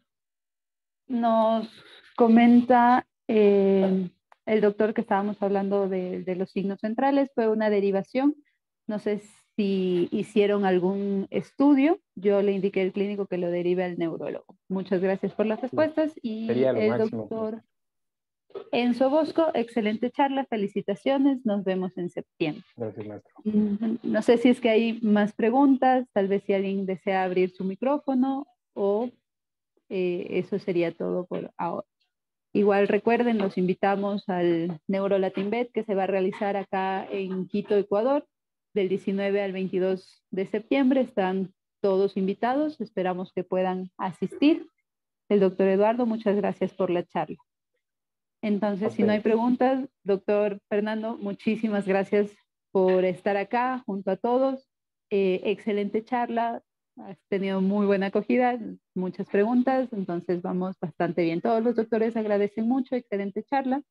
Nos comenta el doctor que estábamos hablando de los signos centrales, fue una derivación. No sé si hicieron algún estudio. Yo le indiqué al clínico que lo derive al neurólogo. Muchas gracias por las respuestas. Y sería lo el máximo. doctor Enzo Bosco, excelente charla, felicitaciones. Nos vemos en septiembre. Gracias, maestro. No sé si es que hay más preguntas, tal vez si alguien desea abrir su micrófono o eso sería todo por ahora. Igual recuerden, los invitamos al NeuroLatinVet que se va a realizar acá en Quito, Ecuador, del 19 al 22 de septiembre. Están todos invitados, esperamos que puedan asistir. El doctor Eduardo, muchas gracias por la charla. Entonces, si no hay preguntas, doctor Fernando, muchísimas gracias por estar acá junto a todos. Excelente charla, has tenido muy buena acogida, muchas preguntas, entonces vamos bastante bien. Todos los doctores agradecen mucho, excelente charla.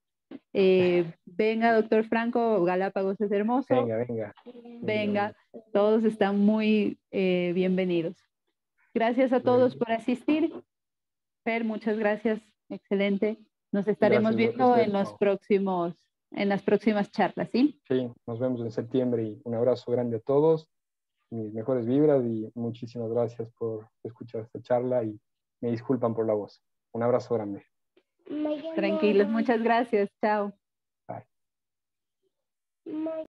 Venga, doctor Franco, Galápagos es hermoso. Venga. Venga, todos están muy bienvenidos. Gracias a todos por asistir. Fer, muchas gracias, excelente. Nos estaremos viendo en las próximas charlas, ¿sí? Sí, nos vemos en septiembre y un abrazo grande a todos, mis mejores vibras y muchísimas gracias por escuchar esta charla y me disculpan por la voz. Un abrazo grande. Tranquilos, muchas gracias, chao. Bye.